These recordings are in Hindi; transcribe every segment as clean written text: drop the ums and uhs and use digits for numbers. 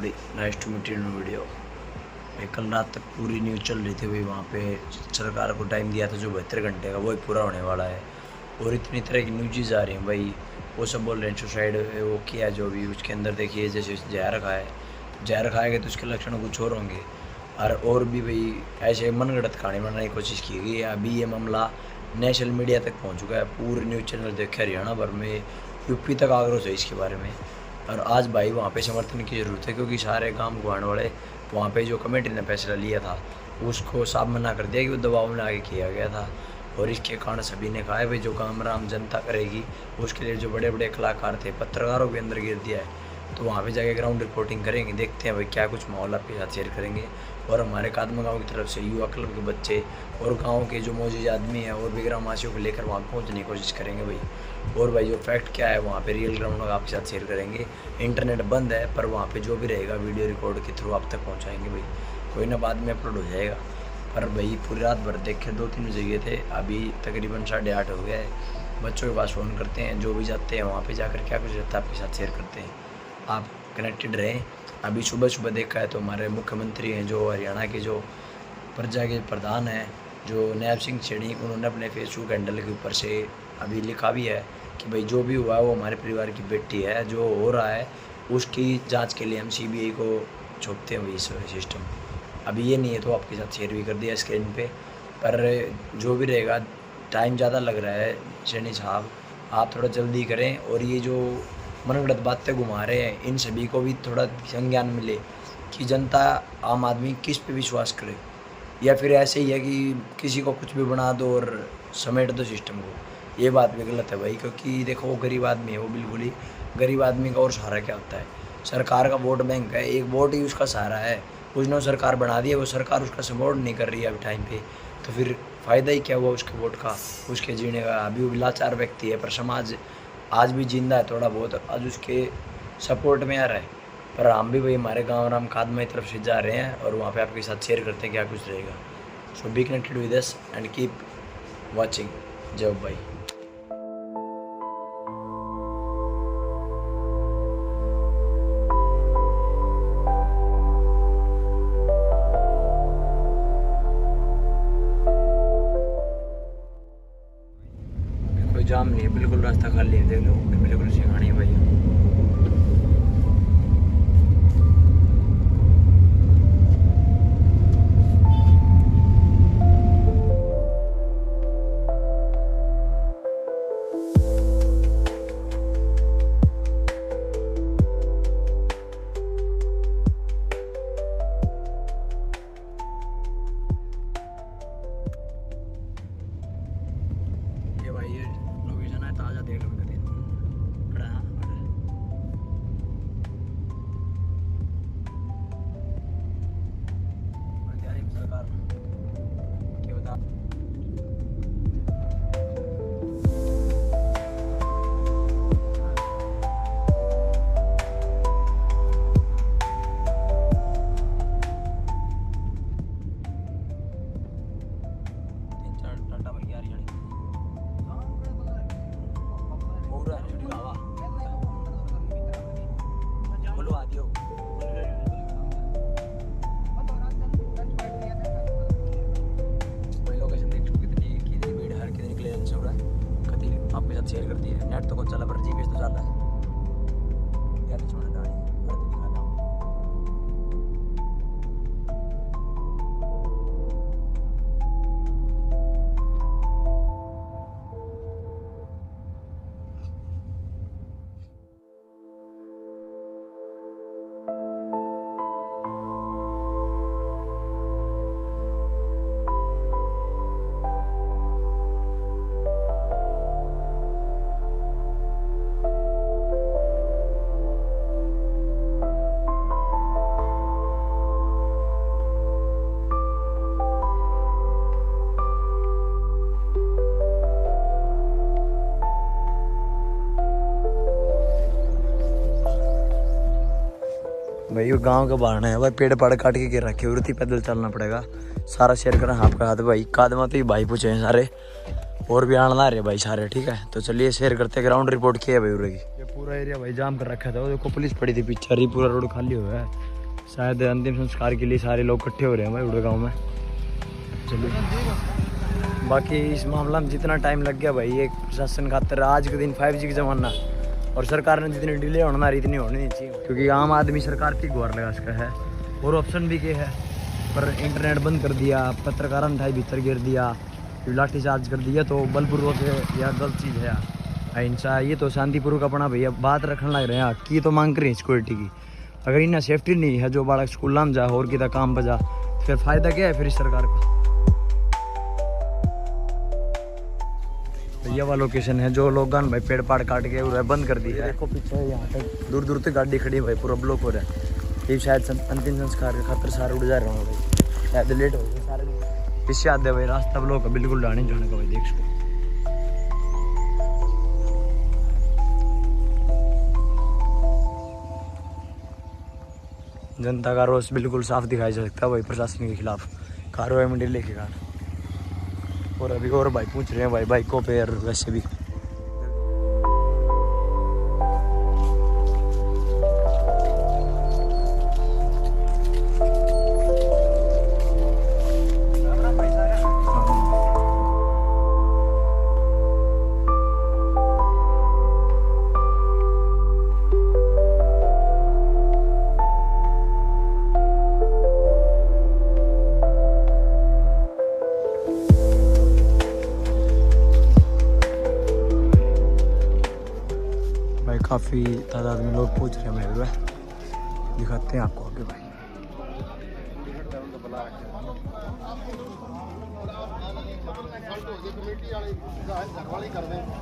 थोड़ी नाइस टू मीट इन वीडियो। कल रात तक पूरी न्यूज़ चल रही थी भाई, वहाँ पे सरकार को टाइम दिया था जो 72 घंटे का, वही पूरा होने वाला है। और इतनी तरह की न्यूज़ आ रही हैं भाई, वो सब बोल रहे हैं सुसाइड वो किया जो भी, उसके अंदर देखिए जैसे जहर खाए, जहर खाएगा तो उसके लक्षण कुछ और होंगे। और भी भाई ऐसे मनगढ़ंत कहानी बनाने की कोशिश की गई है। अभी ये मामला नेशनल मीडिया तक पहुंच चुका है, पूरे न्यूज़ चैनल देखे, हरियाणा भर में, यूपी तक आक्रोश है इसके बारे में। और आज भाई वहाँ पे समर्थन की ज़रूरत है, क्योंकि सारे गांव गुआड़ वाले वहाँ पे जो कमेटी ने फैसला लिया था उसको साफ मना कर दिया कि वो दबाव में आगे किया गया था। और इसके कारण सभी ने कहा है भाई जो काम राम जनता करेगी उसके लिए जो बड़े बड़े कलाकार थे, पत्रकारों के अंदर गिर दिया है। तो वहाँ पे जाके ग्राउंड रिपोर्टिंग करेंगे, देखते हैं भाई क्या कुछ माहौल आपके साथ शेयर करेंगे। और हमारे कादमा गाँव की तरफ से युवा क्लब के बच्चे और गाँव के जो मौजूद आदमी हैं और भी ग्रामवासियों को लेकर वहाँ पहुँचने की कोशिश करेंगे भाई। और भाई जो फैक्ट क्या है वहाँ पे रियल ग्राउंड आपके साथ शेयर करेंगे। इंटरनेट बंद है पर वहाँ पे जो भी रहेगा वीडियो रिकॉर्ड के थ्रू आप तक पहुँचाएंगे भाई, कोई ना बाद में अपलोड हो जाएगा। पर भाई पूरी रात भर देखे 2-3 बजे गए थे, अभी तकरीबन 8:30 हो गया है। बच्चों के पास फ़ोन करते हैं, जो भी जाते हैं वहाँ पे जाकर क्या कुछ रहता है आपके साथ शेयर करते हैं। आप कनेक्टेड रहें। अभी सुबह सुबह देखा है तो हमारे मुख्यमंत्री हैं जो हरियाणा के जो प्रजा के प्रधान हैं जो नैब सिंह सैनी, उन्होंने अपने फेसबुक हैंडल के ऊपर से अभी लिखा भी है कि भाई जो भी हुआ वो हमारे परिवार की बेटी है, जो हो रहा है उसकी जांच के लिए हम CBI को छोड़ते हैं वही सिस्टम। अभी ये नहीं है तो आपके साथ शेयर भी कर दिया स्क्रीन पे। पर जो भी रहेगा, टाइम ज़्यादा लग रहा है सैनी साहब, आप थोड़ा जल्दी करें। और ये जो मनगढ़ंत बातें घुमा रहे हैं इन सभी को भी थोड़ा संज्ञान मिले कि जनता, आम आदमी किस पे विश्वास करे, या फिर ऐसे ही है कि किसी को कुछ भी बना दो और समेट दो सिस्टम को। ये बात भी गलत है भाई, क्योंकि देखो वो गरीब आदमी है, वो बिल्कुल ही गरीब आदमी का और सहारा क्या होता है? सरकार का वोट बैंक है, एक वोट ही उसका सहारा है। उसने सरकार बना दी है, वो सरकार उसका सपोर्ट नहीं कर रही है अभी टाइम पे, तो फिर फ़ायदा ही क्या हुआ उसके वोट का, उसके जीने का? अभी वो लाचार व्यक्ति है पर समाज आज भी जिंदा है थोड़ा बहुत, आज उसके सपोर्ट में आ रहा है। पर हम भी भाई हमारे गाँव राम खादमा की तरफ से जा रहे हैं और वहाँ पे आपके साथ शेयर करते हैं क्या कुछ रहेगा। So be connected with us and keep watching. जय भाई। कोई जाम नहीं है, बिल्कुल रास्ता खाली है, देख लो बिल्कुल सिंगानी है भाई। आपके साथ शेयर करती है। नेट तो कौन चला पर GPS तो चल रहा है यार, छोड़ गाड़ी मैं तो दिखा रहा हूँ। भाई वो गांव का बहाना है भाई, पेड़ पाड़ काट के गिर रखे, उड़ती पैदल चलना पड़ेगा। सारा शेयर करना आपका हाथ भाई, कादमा तो ही भाई पूछे हैं सारे, और भी आना रहे भाई सारे, ठीक है। तो चलिए शेयर करते, ग्राउंड रिपोर्ट किया है भाई उरे की। ये पूरा एरिया भाई जाम कर रखा था, देखो पुलिस पड़ी थी पीछे, पूरा रोड खाली हुआ है। शायद अंतिम संस्कार के लिए सारे लोग इकट्ठे हो रहे हैं भाई उड़े गाँव में। चलिए बाकी इस मामला में जितना टाइम लग गया भाई ये प्रशासन खातर आज के दिन 5G का ज़माना और सरकार ने जितनी डिले होना रही इतनी होनी नहीं चाहिए, क्योंकि आम आदमी सरकार की गुहार लगा सका है। और ऑप्शन भी के है पर इंटरनेट बंद कर दिया, पत्रकारों ने ढाई भीतर गिर दिया, लाठीचार्ज कर दिया, तो बलपूर्वक यह गलत चीज़ है। अहिंसा ये तो शांतिपूर्वक अपना भैया बात रखने लग रहे हैं की तो मांग कर रही है सिक्योरिटी की। अगर इन्हें सेफ्टी नहीं है जो बालक स्कूल में जा और किता काम बजा फिर फ़ायदा क्या है फिर इस सरकार का। ये वाला लोकेशन है जो लोग भाई पेड़ पाड़ काट के उन्हें बंद कर दिया है। देखो पीछे यहाँ तक दूर दूर तक गाड़ी खड़ी है भाई, पूरा ब्लॉक हो रहा है। ये शायद अंतिम संस्कार के खातर सारे उड़ जा रहे हैं भाई, शायद लेट हो गए सारे लोग। इससे आते भाई रास्ता ब्लॉक है बिल्कुल डाने जाने का भाई, देख सको। जनता का रोष बिल्कुल साफ दिखाई जा सकता है भाई प्रशासन के खिलाफ कार्रवाई में डिले के कारण। और अभी और भाई पूछ रहे हैं भाई बाइकों पे और वैसे भी काफ़ी तादाद में लोग पूछ रहे हैं भाई, दिखाते हैं आपको आगे भाई।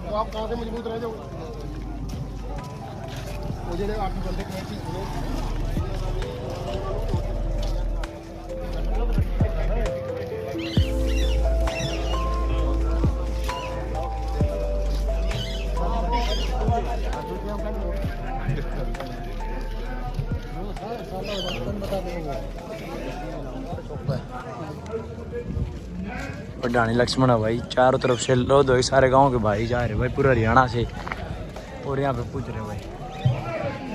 तो आप कहाँ से मजबूत रह जाओगे? मुझे 8 बंदे पढ़ानी लक्ष्मण है भाई, चारों तरफ से लोग सारे गांव के भाई जा रहे भाई पूरा हरियाणा से। और यहाँ पे पूछ रहे भाई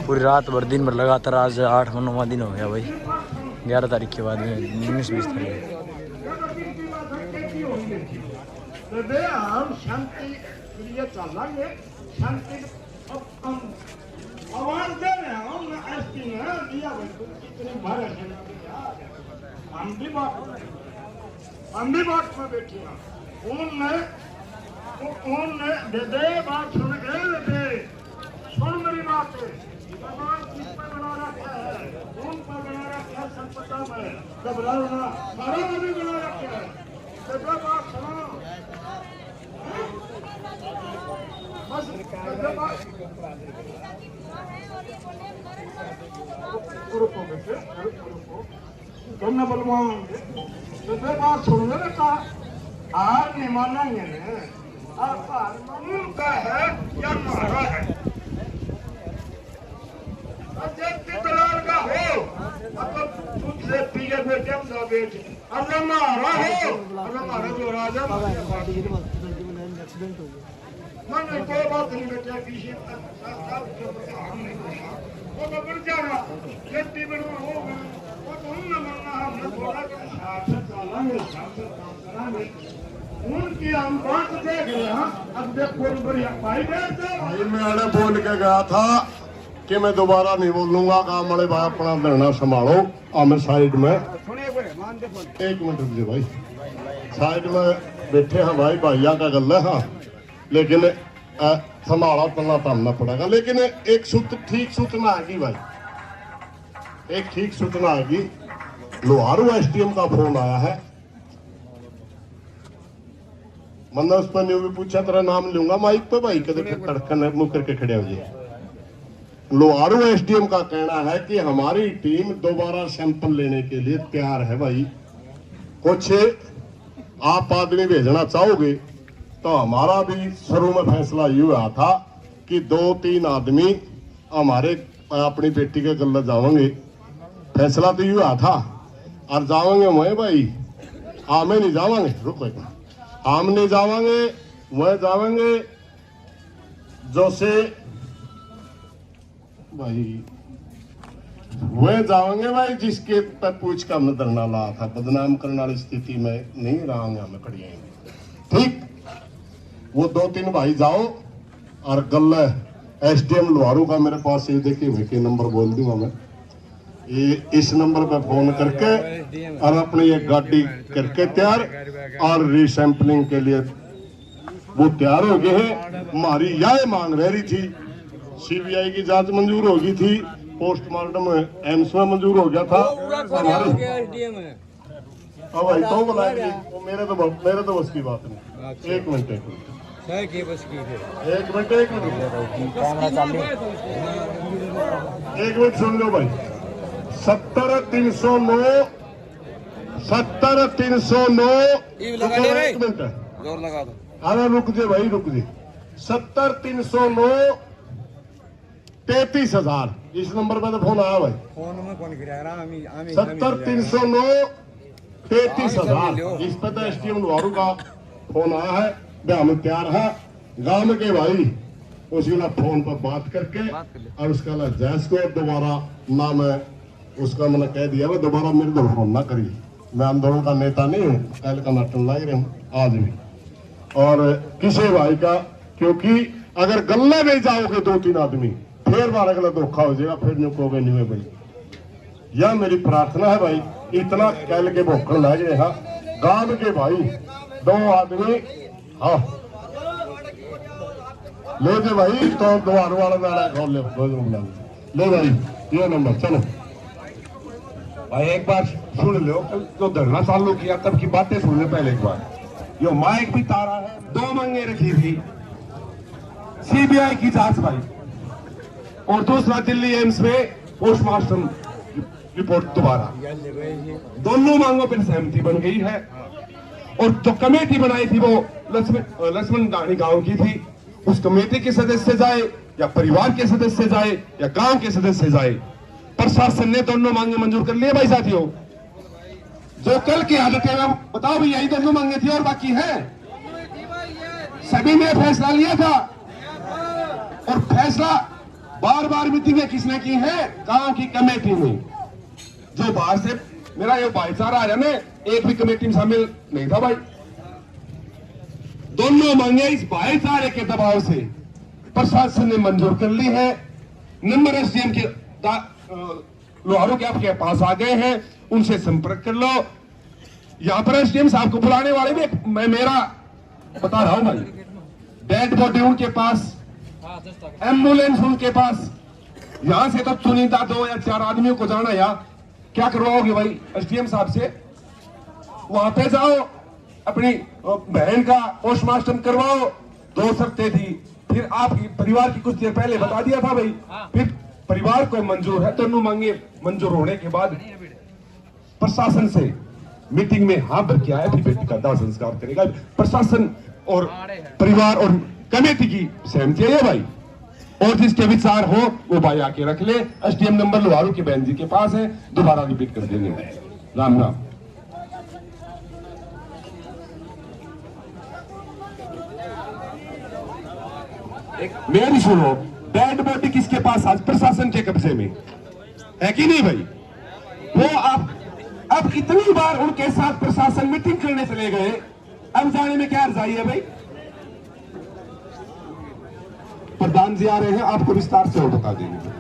पूरी रात भर दिन भर लगातार, आज 8वां दिन हो गया भाई, 11 तारीख के बाद में 19-20 तारीख। हम भी बात में बैठी ना उनने दे बात सुन के दे सुन मेरी बात है। भगवान किस पर बना रखा है? उन पर बना रखा है संपदा में, घबराओ ना, सारा में भी बना रखा है। दे बात सुनो बस, दे बात रुको बेटे, रुको तुमने बलवान तो बात सुनने में कहा हार नहीं मानेंगे ने, अब हार उनका है या हमारा है? जब दलाल का हो अब तुझसे पीले बेटे हम ना बेटे, अब हमारा हो अब हमारा जो राजा मन कोई बात नहीं बेटा पीछे वो बगड़ जाना खेती बनवा होगा वो तो हम न मानना, हमने थोड़ा उनकी हम बात देख रहे हैं। अब देखो भाई मैं बोल के गया था कि मैं दोबारा नहीं बोलूंगा, काम वाले भाई अपना धरना संभालो। मैं साइड में 1 मिनट रुक भाई, साइड में बैठे हैं भाई, भैया का गल है हाँ, लेकिन संभाला करना तमना पड़ेगा। लेकिन एक ठीक सूचना आएगी भाई, एक ठीक सूचना आएगी। लोहारू एसडीएम का फोन आया है, मैंने उस पर न्यू भी पूछा तेरा नाम लूंगा माइक पे भाई, कदे तड़कन मुकर के खड़े हो जाए। लोहारू एसडीएम का कहना है कि हमारी टीम दोबारा सैंपल लेने के लिए तैयार है भाई। कुछ आप आदमी भेजना चाहोगे तो हमारा भी शुरू में फैसला ये हुआ था कि 2-3 आदमी हमारे अपनी बेटी के गले जाओगे, फैसला तो ये हुआ था। और जाओगे वह भाई, आमे नहीं जावांगे, रुको एक आम नहीं जावांगे, वह जावेंगे जो से भाई वे जाओगे भाई जिसके पर पूछ का हमने धरना ला था, बदनाम करने वाली स्थिति में नहीं रहोगे हमें खड़िए। ठीक, वो 2-3 भाई जाओ और गल्ला एसडीएम लोहारू का मेरे पास ये देखिए वेके नंबर बोल दूंगा मैं, ये इस नंबर पे फोन करके और अपनी ये गाड़ी करके तैयार और रीसैंपलिंग के लिए वो तैयार हो गए हैं। हमारी यह मांग रही थी, सीबीआई की जांच मंजूर होगी थी, पोस्टमार्टम एम्स में मंजूर हो गया था हमारे। अब भाई तो बुलाएंगे, मेरे तो बस की बात नहीं। एक मिनट सुन लो भाई, 70-309 एक मिनट जोर लगा दो। अरे रुक जे भाई रुक जे, 70-309 33,000 इस नंबर पे तो फोन आया भाई। फोन में कौन गिरा 70-309 33,000 इस पे तो एसडीएम लोहारू का फोन आया है। हम तैयार है गांव के भाई उसके ना फोन पर बात करके और उसका ना जैस को दोबारा ना मैं उसका मैंने कह दिया वो दोबारा मेरे को फोन ना करिए। मैं आंदोलन का नेता नहीं हूँ, कल का नाटन लाग रहा हूँ आज भी। और किसी भाई का, क्योंकि अगर गल्ला में जाओगे 2-3 आदमी फिर बार अगला धोखा हो जाएगा, फिर नहीं कहोगे नहीं है भाई। यह मेरी प्रार्थना है भाई, इतना कल के भोखन ला गए हाँ गांव के भाई 2 आदमी। हाँ ले दे भाई, तो द्वार वाला नारा खोल ले भाई ये नंबर। चलो भाई एक बार सुन लो, कल जो धरना चालू किया तब की बातें सुन ले पहले एक बार। यो माइक भी तारा है, 2 मांगे रखी थी, सीबीआई की जांच भाई, और दूसरा दिल्ली एम्स में पोस्टमार्टम रिपोर्ट दोबारा। दोनों मांगों पर सहमति बन गई है। और जो कमेटी बनाई थी वो लक्ष्मण दानी गांव की थी, उस कमेटी के सदस्य जाए या परिवार के सदस्य जाए या गांव के सदस्य जाए, प्रशासन ने दोनों मांगे मंजूर कर लिए भाई साथियों। जो कल की हालत है बताओ भाई, यही दोनों मांगे थी और बाकी है सभी ने फैसला लिया था। और फैसला बार मीटिंगें किसने की है? गांव की कमेटी ने। जो बाहर से मेरा ये भाईचारा आ रहा ना, एक भी कमेटी में शामिल नहीं था भाई। दोनों मांगे इस भाईचारे के दबाव से प्रशासन ने मंजूर कर ली है। नंबर एसडीएम के लोहारू के आपके पास आ गए हैं, उनसे संपर्क कर लो। यहां पर एसडीएम साहब को बुलाने वाले भी मैं मेरा बता रहा हूं भाई, डेड बॉडी उनके पास, एम्बुलेंस उनके पास। यहां से तो चुनिंदा 2 या 4 आदमियों को जाना, या क्या करवाओगे भाई एसडीएम साहब से? वहां पे जाओ, अपनी बहन का पोस्टमार्टम करवाओ। 2 शर्तें थी, फिर आपकी परिवार की कुछ देर पहले बता दिया था भाई। फिर परिवार को मंजूर है, दोनों मांगे मंजूर होने के बाद प्रशासन से मीटिंग में हाँ भर के आया, फिर बेटी का दाह संस्कार करेगा। प्रशासन और परिवार और कमेटी की सहमति है भाई। और जिसके विचार हो वो भाई आके रख ले। एसडीएम नंबर लोहारू के बहन जी के पास है, दोबारा रिपीट कर देंगे। राम राम। मेरी सुनो, डेड बॉडी किसके पास? आज प्रशासन के कब्जे में है कि नहीं भाई? वो आप अब इतनी बार उनके साथ प्रशासन मीटिंग करने चले गए, अब जाने में क्या अर्जाई है भाई? प्रधान जी आ रहे हैं, आपको विस्तार से वो बता देंगे।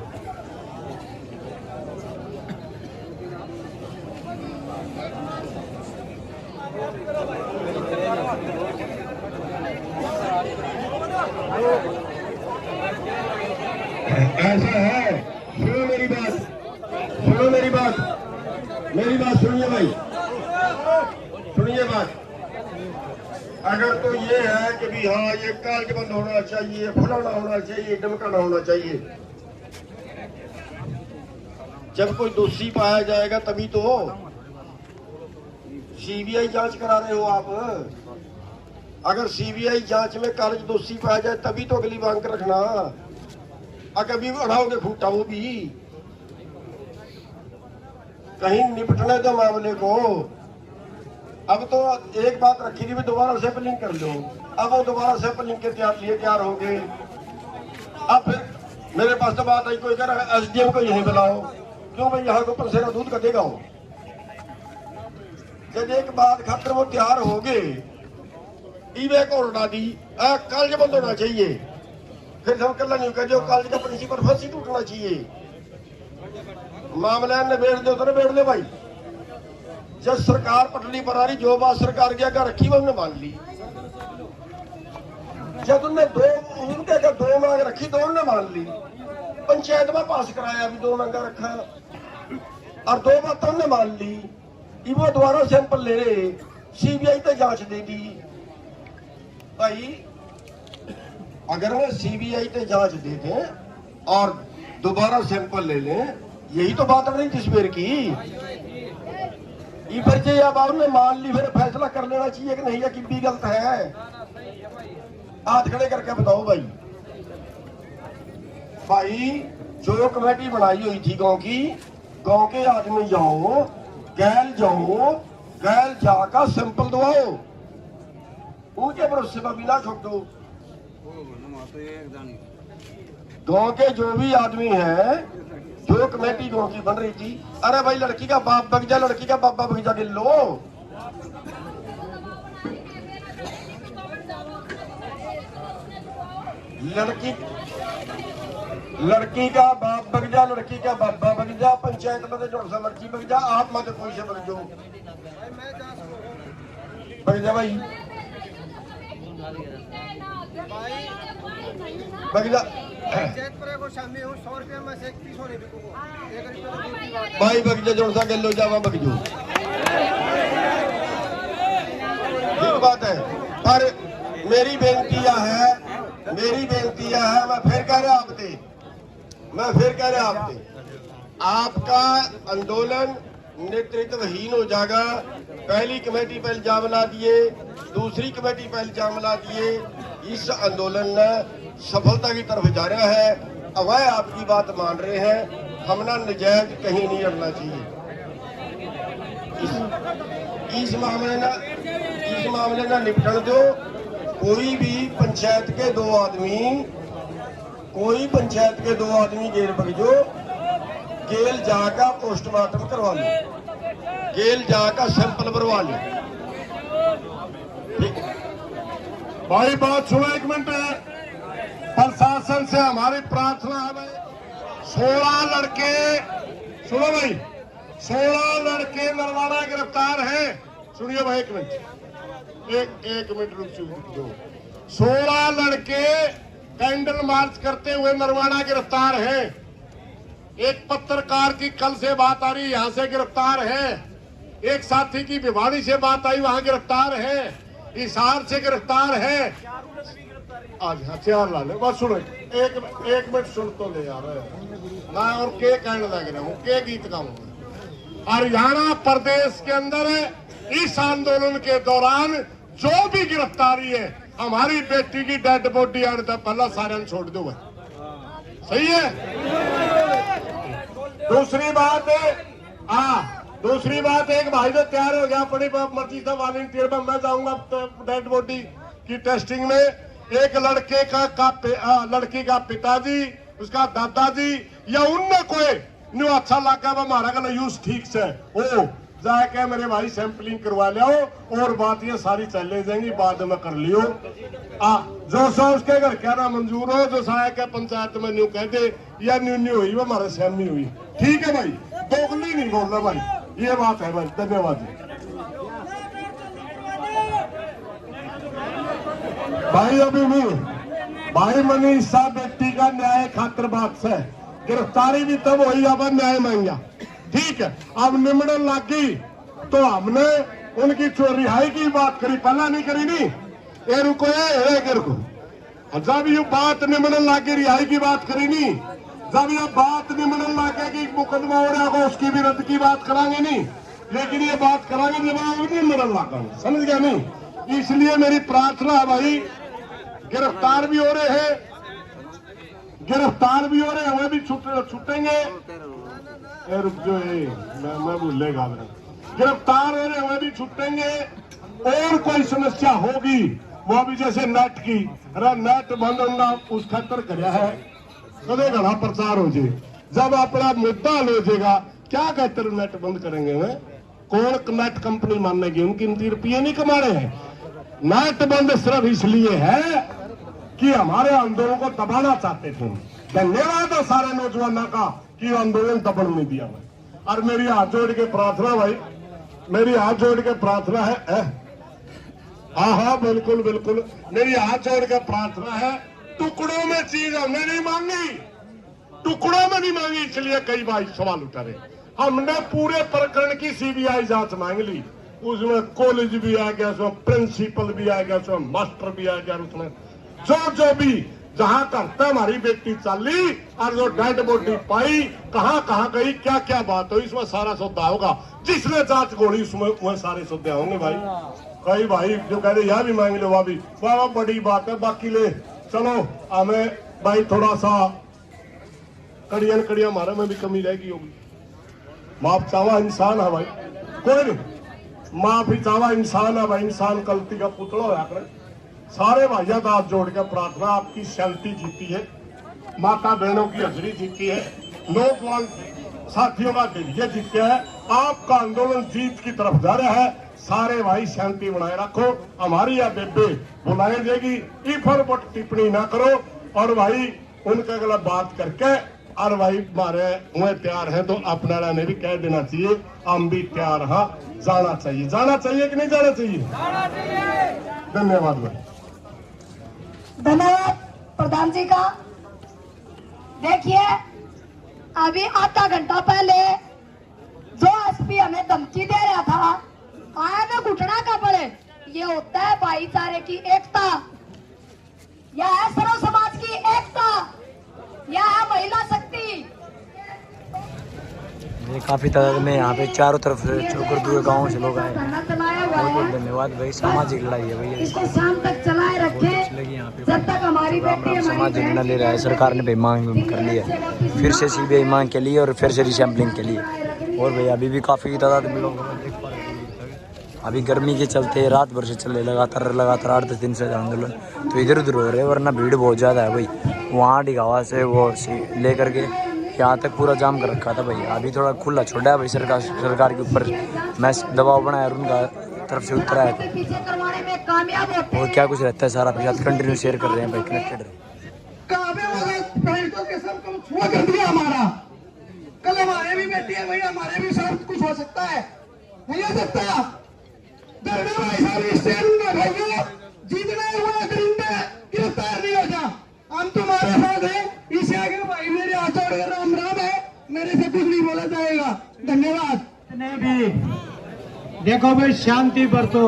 ऐसा है, सुनो मेरी बात, मेरी बात सुनिए भाई, सुनिए बात। अगर तो ये है कि भी हाँ ये कागज बंद होना चाहिए, फलाना होना चाहिए, ढमकाना होना चाहिए, जब कोई दोषी पाया जाएगा तभी तो। सीबीआई जांच करा रहे हो आप, अगर सीबीआई जांच में कागज दोषी पाया जाए तभी तो अगली मांग रखना। अगर भी बढ़ाओगे खूटा वो भी कहीं निपटने दो मामले को। अब तो एक बात रखी थी भी दोबारा सैंपलिंग कर लो, अब वो दोबारा सैंपलिंग के लिए तैयार हो गए। अब फिर मेरे पास तो बात आई, कोई कह रहा है एसडीएम को यहीं बुलाओ, क्यों भाई यहाँ को पंसे का दूध कटेगा हो। जब एक बात खातर वो तैयार हो गए ईवे को उड़ा दी कॉलेज बंद होना चाहिए, फिर हम कल नहीं कर जो कॉलेज का प्रिंसिपल फांसी टूटना चाहिए। मामला निबेड़ दो तो निबेड़ दे भाई। जब सरकार पटड़ी पर आ रही जो बात सरकार की आगे रखी वो उन्होंने मान ली। जब उन्होंने उनके आगे 2 मांग रखी तो उन्होंने मान ली। पंचायत में पास कराया भी 2 मांगा रखा और 2 बातें उन्होंने मान ली। वो दोबारा सैंपल ले रहे, सीबीआई तो जांच दे दी भाई। अगर वो सीबीआई तो जांच दे दें और दोबारा सैंपल ले लें, यही तो बात नहीं तस्वीर की। ये अब आपने मान ली, फिर फैसला कर लेना चाहिए कि नहीं है कि भी गलत है। हाथ खड़े करके बताओ भाई। भाई जो कमेटी बनाई हुई थी गांव के आदमी जाओ, गैल जाकर सैंपल दवाओ, उनके भरोसे पर भी ना छोड़ो। गांव के जो भी आदमी है, जो कमेटी गांव की बन रही थी, अरे भाई लड़की का बाप बग जा, लड़की का बाबा बग जा गिन लो। लड़की का बाप बग जा, लड़की का बाबा बग जा, पंचायत में जो सा मर्जी बग जा, आप मत कोई से बग जाओ, बग जा भाई, बग जा भाई, बग जा जो सा गलो जावा बग जो। ठीक बात है, पर मेरी बेनती है, मैं फिर कह रहा आपसे, आपका आंदोलन नेतृत्वहीन हो जाएगा। पहली कमेटी पर इल्जाम ला दिए, दूसरी कमेटी पर इल्जाम ला दिए, इस आंदोलन ने सफलता की तरफ जा रहा है। अवय आपकी बात मान रहे हैं, हमने नजायज कहीं नहीं अड़ना चाहिए। इस मामले ना निपटन दो। कोई पंचायत के दो आदमी जेल बगजो, गेल जाकर पोस्टमार्टम करवा लो, गेल जाकर सैंपल भरवा लो। भाई बात सुनो, 1 मिनट है। प्रशासन से हमारी प्रार्थना है भाई, 16 लड़के, सुनो भाई, 16 लड़के नरवाड़ा गिरफ्तार हैं। सुनिए भाई 1 मिनट, एक मिनट रुक दो। 16 लड़के कैंडल मार्च करते हुए नरवाड़ा गिरफ्तार हैं। एक पत्रकार की कल से बात आ रही, यहां से गिरफ्तार है। एक साथी की भिवाड़ी से बात आई, वहां गिरफ्तार है। हिसार से गिरफ्तार है। आज हथियार ला ले। बस सुनो, एक मिनट सुन तो ले यार, मैं और के कहने लग रहा हूँ, के गीत गाऊंगा। हरियाणा प्रदेश के अंदर इस आंदोलन के दौरान जो भी गिरफ्तारी है, हमारी बेटी की डेड बॉडी आने तक पहला सारे छोड़ दो। सही है। दूसरी बात एक भाई तो तैयार हो गया अपनी मर्जी से वॉलंटियर में, मैं जाऊंगा डेड बॉडी की टेस्टिंग में। एक लड़की का पिताजी, उसका दादाजी या उनमें कोई न्यू अच्छा लगा हमारा का यूज ठीक से ओ जाके मेरे भाई सैंपलिंग करवा लिया और बात ये सारी चले जाएंगी, बाद में कर लियो। जो सा उसके घर क्या ना मंजूर हो, जो सा के पंचायत में न्यू कह दे या न्यू हुई वो हमारे सहमी हुई। ठीक है भाई, दोगली नहीं बोलना भाई, ये बात है भाई। धन्यवाद भाई। अभी नहीं भाई, मनीष शाह व्यक्ति का न्याय खातिर बात से गिरफ्तारी भी तब हुई अब न्याय मांगा। ठीक है, अब निमड़न लगी तो हमने उनकी रिहाई की बात करी, पहला नहीं करी नहीं। ये रुको रुको, जब ये बात निमड़न लगी रिहाई की बात करी नहीं, जब ये बात निमड़न लगे कि मुकदमा हो रहा होगा उसकी भी रद्द की बात करांगे नहीं, लेकिन ये बात करांगे जब निमड़न लगा, समझ गया नहीं। इसलिए मेरी प्रार्थना है भाई, गिरफ्तार भी हो रहे हैं, वे भी छूटेंगे। रुक जो मैं भूलेगा, गिरफ्तार हो रहे हुए भी छूटेंगे। और कोई समस्या होगी वो भी जैसे नेट की, अरे नेट बंद होना उस खतर कराया है, कदे घना प्रचार हो जाए। जब अपना मुद्दा हल हो जाएगा क्या कहते हैं नेट बंद करेंगे वे कौन नेट कंपनी मानेगी उनकी 3 रुपये नहीं कमाने हैं। नेट बंद सिर्फ इसलिए है कि हमारे आंदोलन को दबाना चाहते थे। धन्यवाद है सारे नौजवानों का कि आंदोलन दबन नहीं दिया भाई। और मेरी हाथ जोड़ के प्रार्थना भाई, मेरी हाथ जोड़ के प्रार्थना है हाँ बिल्कुल बिल्कुल, मेरी हाथ जोड़ के प्रार्थना है, टुकड़ों में चीज हमने नहीं मांगी, टुकड़ों में नहीं मांगी। इसलिए कई भाई सवाल उठा रहे, हमने पूरे प्रकरण की सीबीआई जांच मांग ली, उसमें कॉलेज भी आ गया, उसमें प्रिंसिपल भी आ गया, उसमें मास्टर भी आ गया, उसमें जो भी जहां करता हमारी बेटी चली और जो डेड बॉडी पाई कहां गई, क्या क्या बात हुई, इसमें सारा सौदा होगा। जिसने जांच गोली उसमें वह सारे सौदे होंगे भाई। कई भाई जो कह रहे यह भी मांग लो, वह भी वह बड़ी बात है। बाकी ले चलो हमें भाई थोड़ा सा कड़िया हमारे में भी कमी रहेगी होगी। माफ चावा इंसान है भाई, कोई नहीं माफी चावा इंसान है भाई, इंसान गलती का पुतला होया करे। सारे भाइयों का हाथ जोड़ के प्रार्थना, आपकी शांति जीती है, माता बहनों की हजरी जीती है, नौजवान साथियों का धैर्य जीते है, आपका आंदोलन जीत की तरफ जा रहा है। सारे भाई शांति बनाए रखो, हमारी यह बेबे बुलाई देगी, इफर बट टिप्पणी ना करो। और भाई उनके अगला बात करके और भाई हमारे हुए तैयार हैं तो अपना ने भी कह देना चाहिए हम भी तैयार हाँ, जाना चाहिए कि नहीं जाना चाहिए? धन्यवाद भाई। धन्यवाद प्रधान जी का। देखिए अभी आधा घंटा पहले जो एसपी हमें धमकी दे रहा था, आया ना घुटना का पड़े, ये होता है भाईचारे की एकता, यह है सर्व समाज की एकता, यह है महिला शक्ति। ये काफी तादाद में यहाँ पे चारों तरफ से गुरुद्वारे गाँव से लोग आए। बहुत बहुत धन्यवाद भाई। सामाजिक लड़ाई है भैया, इसको शाम तक चलाए रखें जब तक हमारी बेटी समाज निर्णय ले रहा है। सरकार ने भी मांग कर ली है, फिर से सीबीआई मांग के लिए और फिर से रिसैम्पलिंग के लिए। और भैया अभी भी काफी तादाद में लोग देख पा रहे हैं। अभी गर्मी के चलते रात भर से चल रहे लगातार 8-10 दिन से आंदोलन, तो इधर उधर हो रहे हैं, वरना भीड़ बहुत ज़्यादा है भाई। वहाँ डिगावा से वो लेकर के यहाँ तक पूरा जाम कर रखा था भैया। अभी थोड़ा खुला छोड़ा है भाई सरकार के ऊपर, मैं दबाव बनाया और उनका तरफ से उत्तरा है। और क्या कुछ रहता है सारा आपके साथ कंटिन्यू शेयर कर रहे हैं भाई, कनेक्टेड रहे। हमारा कल हमारे भी बेटी है भाई, हमारे भी सब कुछ हो सकता है, नहीं हो सकता? जीतना हुआ करेंगे, गिरफ्तार नहीं होगा, हम तुम्हारे साथ हैं। इसे आगे भाई मेरे हाथ जोड़ राम राम है, मेरे से कुछ नहीं बोला जाएगा। धन्यवाद। नहीं भी देखो भाई, शांति बरतो,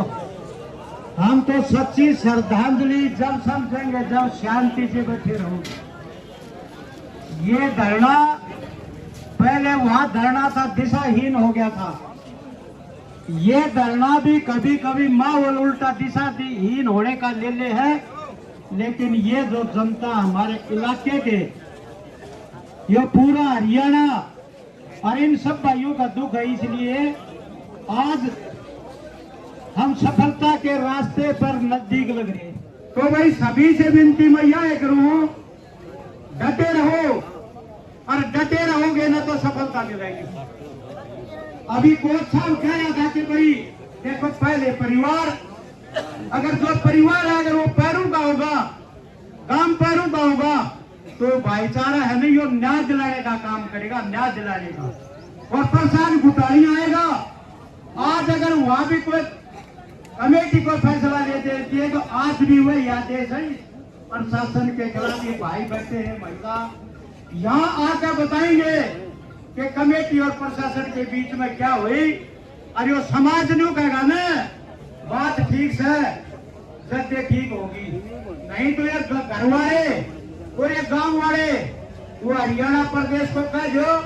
हम तो सच्ची श्रद्धांजलि जब समझेंगे जब शांति से बैठे रहोगे। ये धरना पहले वहां धरना था, दिशाहीन हो गया था। ये धरना भी कभी कभी माहौल उल्टा दिशाहीन होने का ले है, लेकिन ये जो जनता हमारे इलाके के, ये पूरा हरियाणा और इन सब भाइयों का दुख है। इसलिए आज हम सफलता के रास्ते पर नजदीक लग रहे हैं। तो भाई सभी से विनती मैं यह करूं, डटे रहो, और डटे रहोगे ना तो सफलता मिलेगी। अभी कोच साहब कह रहा था कि भाई देखो पहले परिवार, अगर जो परिवार है अगर वो पैरों का होगा, काम पैरों का होगा, तो भाईचारा है नहीं, वो न्याय दिलाने का काम करेगा, न्याय दिलाने का। और प्रशासन घुटाली आएगा। आज अगर वहां भी कोई कमेटी को फैसला ले देती है तो आज भी वही आदेश है प्रशासन के खिलाफ। ये भाई बैठे हैं, महिला यहाँ आकर बताएंगे कि कमेटी और प्रशासन के बीच में क्या हुई। और यो समाज ने कहेगा ना बात ठीक है, सत्य ठीक होगी, नहीं तो ये घर वाले और ये गांव वाले वो हरियाणा प्रदेश को कह दो,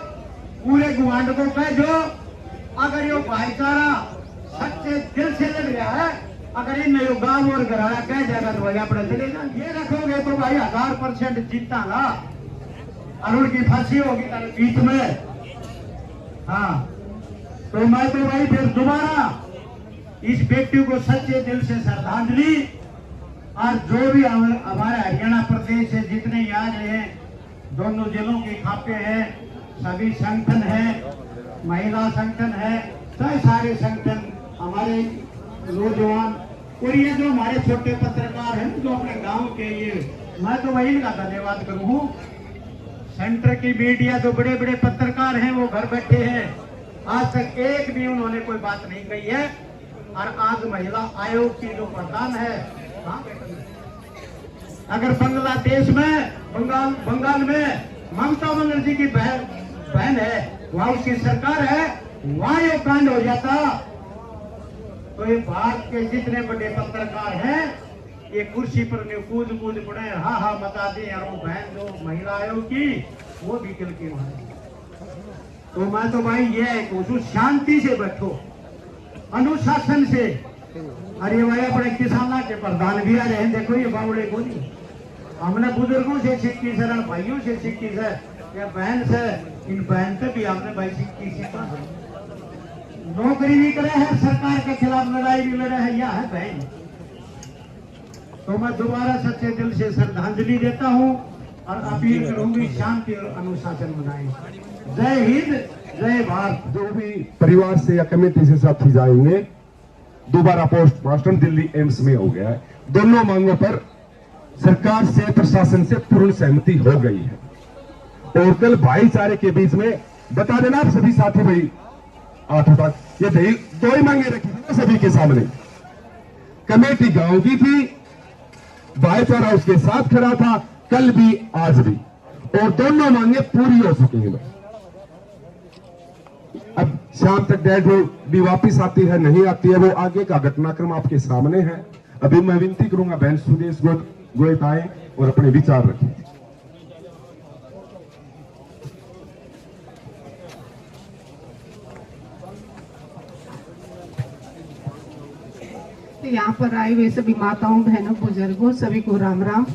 पूरे गुवांड को कह दो, अगर ये भाईचारा सच्चे दिल से लग रहा है, अगर इनमें यो गांव और घराना कह जाएगा तो भाई अपने चलेगा। ये रखोगे तो भाई 1000% जीता ना, और उनकी फांसी होगी बीच में। हाँ, तो मैं तो भाई फिर दोबारा इस व्यक्ति को सच्चे दिल से श्रद्धांजलि, और जो भी हमारे हरियाणा प्रदेश से जितने यहाँ हैं, दोनों जिलों के खापे हैं, सभी संगठन है, महिला संगठन है, कई सारे संगठन हमारे नौजवान और ये जो हमारे छोटे पत्रकार हैं जो अपने गांव के, ये मैं तो वही का धन्यवाद करूँ। सेंटर की मीडिया जो बड़े बड़े पत्रकार हैं वो घर बैठे हैं, आज तक एक भी उन्होंने कोई बात नहीं कही है। और आज महिला आयोग की जो प्रधान है, अगर बांग्लादेश में बंगाल में ममता बनर्जी की बहन है, वहां उसकी सरकार है, वहां ये कांड हो जाता तो ये भारत के जितने बड़े पत्रकार हैं ये कुर्सी पर कूद पड़े, हाँ हाँ मचा दे, और वो बहन जो महिला आयोग की वो भी किल के वहां। तो मैं तो भाई ये कहूँ, शांति से बैठो, अनुशासन से। अरे भाई अपने किसानों के प्रधान भी आ रहे हैं, देखो ये बावड़े को नहीं, हमने बुजुर्गों से सीखी शरण, भाइयों से सीखी है, या बहन से, इन बहन से भी हमने भाई सीखी सीखा। नौकरी भी करे हैं, सरकार के खिलाफ लड़ाई भी लड़े हैं, यह है बहन। तो मैं दोबारा सच्चे दिल से श्रद्धांजलि देता हूँ और अपील करूंगी शांति और अनुशासन बनाएं। जय हिंद, जय भारत। जो भी परिवार से या कमेटी से साथी जाएंगे, दोबारा पोस्टमार्टम दिल्ली एम्स में हो गया है। दोनों मांगों पर सरकार से, प्रशासन से पूर्ण सहमति हो गई है। और कल भाईचारे के बीच में बता देना आप सभी साथी भाई, 8 तक ये दो ही मांगे रखी थी सभी के सामने। कमेटी गांव की थी, भाईचारा उसके साथ खड़ा था, कल भी आज भी, और दोनों मांगे पूरी हो चुकी हैं। अब शाम तक डेड भी वापिस आती है नहीं आती है, वो आगे का घटनाक्रम आपके सामने है। अभी मैं विनती करूंगा बहन सुदेश गोयत आए और अपने विचार रखें। यहाँ पर आए हुए सभी माताओं, बहनों, बुजुर्गों, सभी को राम राम।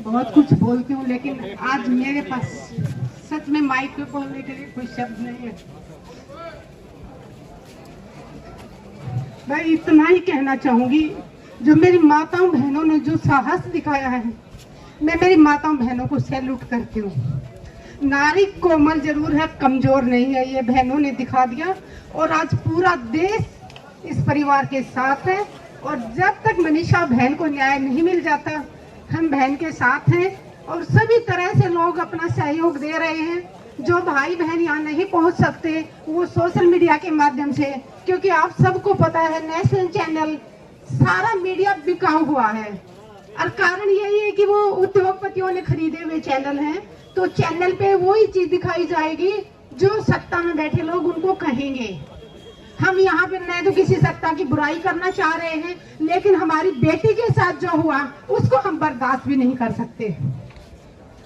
बहुत कुछ बोलती हूँ लेकिन आज मेरे पास सच में माइक पे बोलने के लिए कोई शब्द नहीं है। मैं इतना ही कहना चाहूंगी, जो मेरी माताओं बहनों ने जो साहस दिखाया है, मैं मेरी माताओं बहनों को सैल्यूट करती हूँ। नारी कोमल जरूर है, कमजोर नहीं है, ये बहनों ने दिखा दिया। और आज पूरा देश इस परिवार के साथ है, और जब तक मनीषा बहन को न्याय नहीं मिल जाता, हम बहन के साथ हैं। और सभी तरह से लोग अपना सहयोग दे रहे हैं। जो भाई बहन यहाँ नहीं पहुँच सकते, वो सोशल मीडिया के माध्यम से, क्योंकि आप सबको पता है नेशनल चैनल सारा मीडिया बिकाऊ हुआ है, और कारण यही है कि वो उद्योगपतियों ने खरीदे हुए चैनल हैं। तो चैनल पे वही चीज दिखाई जाएगी जो सत्ता में बैठे लोग उनको कहेंगे। हम यहाँ पे न तो किसी सत्ता की बुराई करना चाह रहे हैं, लेकिन हमारी बेटी के साथ जो हुआ उसको हम बर्दाश्त भी नहीं कर सकते।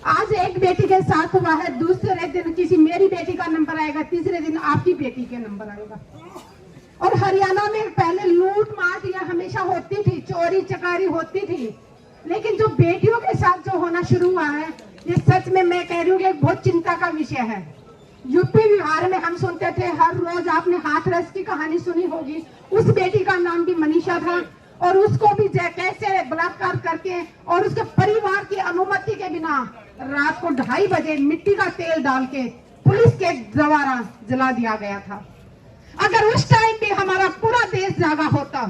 आज एक बेटी के साथ हुआ है, दूसरे दिन किसी मेरी बेटी का नंबर आएगा, तीसरे दिन आपकी बेटी के नंबर आएगा। और हरियाणा में पहले लूट मार यह हमेशा होती थी, चोरी चकारी होती थी, लेकिन जो बेटियों के साथ जो होना शुरू हुआ है, ये सच में मैं कह रही हूँ कि बहुत चिंता का विषय है। यूपी बिहार में हम सुनते थे हर रोज, आपने हाथरस की कहानी सुनी होगी, उस बेटी का नाम भी मनीषा था, और उसको भी कैसे बलात्कार करके और उसके परिवार की अनुमति के बिना रात को 2:30 बजे मिट्टी का तेल डाल के पुलिस के द्वारा जला दिया गया था। अगर उस टाइम पे हमारा पूरा देश जागा होता,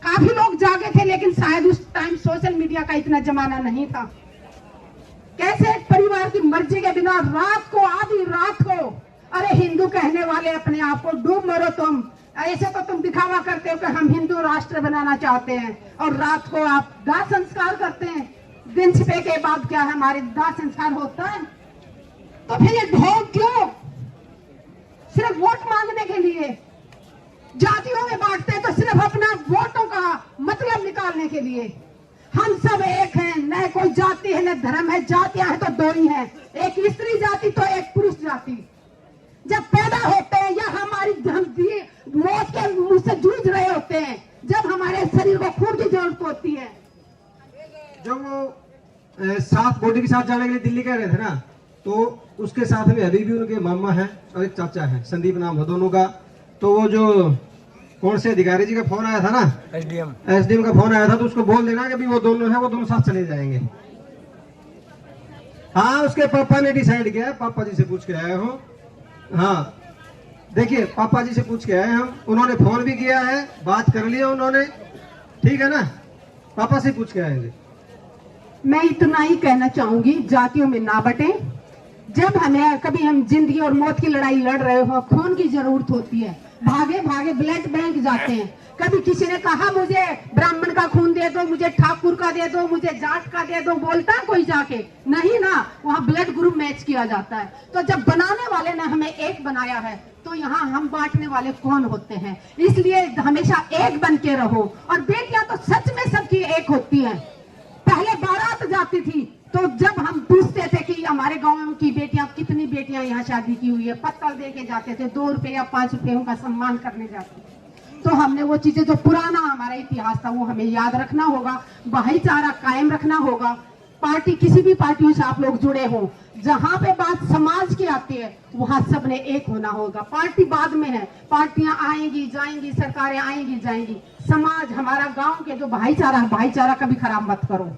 काफी लोग जागे थे, लेकिन शायद उस टाइम सोशल मीडिया का इतना जमाना नहीं था। कैसे एक परिवार की मर्जी के बिना रात को, आधी रात को, अरे हिंदू कहने वाले अपने आप को डूब मरो तुम, ऐसे तो तुम दिखावा करते हो कि हम हिंदू राष्ट्र बनाना चाहते हैं, और रात को आप दाह संस्कार करते हैं। दिन छिपे के बाद क्या हमारे दाह संस्कार होता है? तो फिर ये ढोंग क्यों? सिर्फ वोट मांगने के लिए जातियों में बांटते हैं, तो सिर्फ अपना वोटों का मतलब निकालने के लिए। हम सब एक हैं, न कोई जाति है न धर्म है, जातियां हैं तो 2 ही हैं, एक स्त्री जाति तो एक पुरुष जाति। जब पैदा होते हैं या हमारी मौत के मुंह से जूझ रहे होते हैं, जब हमारे शरीर को खून की जरूरत होती है। जब वो साथ बॉडी के साथ जाने के लिए दिल्ली कह रहे थे ना, तो उसके साथ में अभी भी उनके मामा है और एक चाचा है, संदीप नाम है दोनों का। तो वो जो कौन से अधिकारी जी का फोन आया था ना, एसडीएम का फोन आया था, तो उसको बोल देना कि भी वो दोनों है, वो दोनों साथ चले जाएंगे। हाँ, उसके पापा ने डिसाइड किया, पापा जी से पूछ के आए हूँ। हाँ देखिए, पापा जी से पूछ के आए हम, उन्होंने फोन भी किया है, बात कर लिया उन्होंने, ठीक है ना, पापा से पूछ के आएंगे। मैं इतना ही कहना चाहूंगी, जातियों में ना बटे। जब हमें कभी हम जिंदगी और मौत की लड़ाई लड़ रहे हो, खून की जरूरत होती है, भागे भागे ब्लड बैंक जाते हैं। कभी किसी ने कहा मुझे ब्राह्मण का खून दे दो, मुझे ठाकुर का दे दो, मुझे जाट का दे दो, बोलता है कोई जाके? नहीं ना, वहाँ ब्लड ग्रुप मैच किया जाता है। तो जब बनाने वाले ने हमें एक बनाया है, तो यहाँ हम बांटने वाले कौन होते हैं? इसलिए हमेशा एक बन के रहो। और बेटियां तो सच में सबकी एक होती हैं। पहले बारात जाती थी, तो जब हम पूछते थे कि हमारे गांव की बेटियां, कितनी बेटियां यहाँ शादी की हुई है, पत्तल दे के जाते थे, 2 रुपए या 5 रुपए का सम्मान करने जाते थे। तो हमने वो चीजें, जो पुराना हमारा इतिहास था, वो हमें याद रखना होगा, भाईचारा कायम रखना होगा। पार्टी, किसी भी पार्टियों से आप लोग जुड़े हो, जहां पे बात समाज की आती है, वहां सबने एक होना होगा। पार्टी बाद में है, पार्टियां आएंगी जाएंगी, सरकारें आएंगी जाएंगी, समाज, हमारा गांव के जो भाईचारा है, भाईचारा कभी खराब मत करो।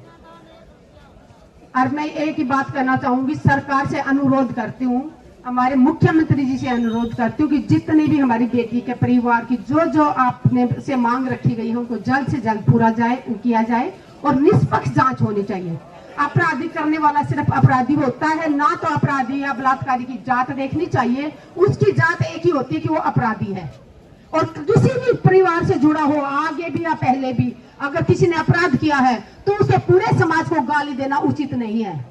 और मैं एक ही बात कहना चाहूंगी, सरकार से अनुरोध करती हूँ, हमारे मुख्यमंत्री जी से अनुरोध करती हूँ कि जितनी भी हमारी बेटी के परिवार की जो जो आपने से मांग रखी गई है, उनको जल्द से जल्द पूरा किया जाए और निष्पक्ष जांच होनी चाहिए। अपराधी करने वाला सिर्फ अपराधी होता है, ना तो अपराधी या बलात्कारी की जात देखनी चाहिए। उसकी जात एक ही होती है कि वो अपराधी है। और किसी भी परिवार से जुड़ा हो, आगे भी या पहले भी, अगर किसी ने अपराध किया है तो उसे पूरे समाज को गाली देना उचित नहीं है।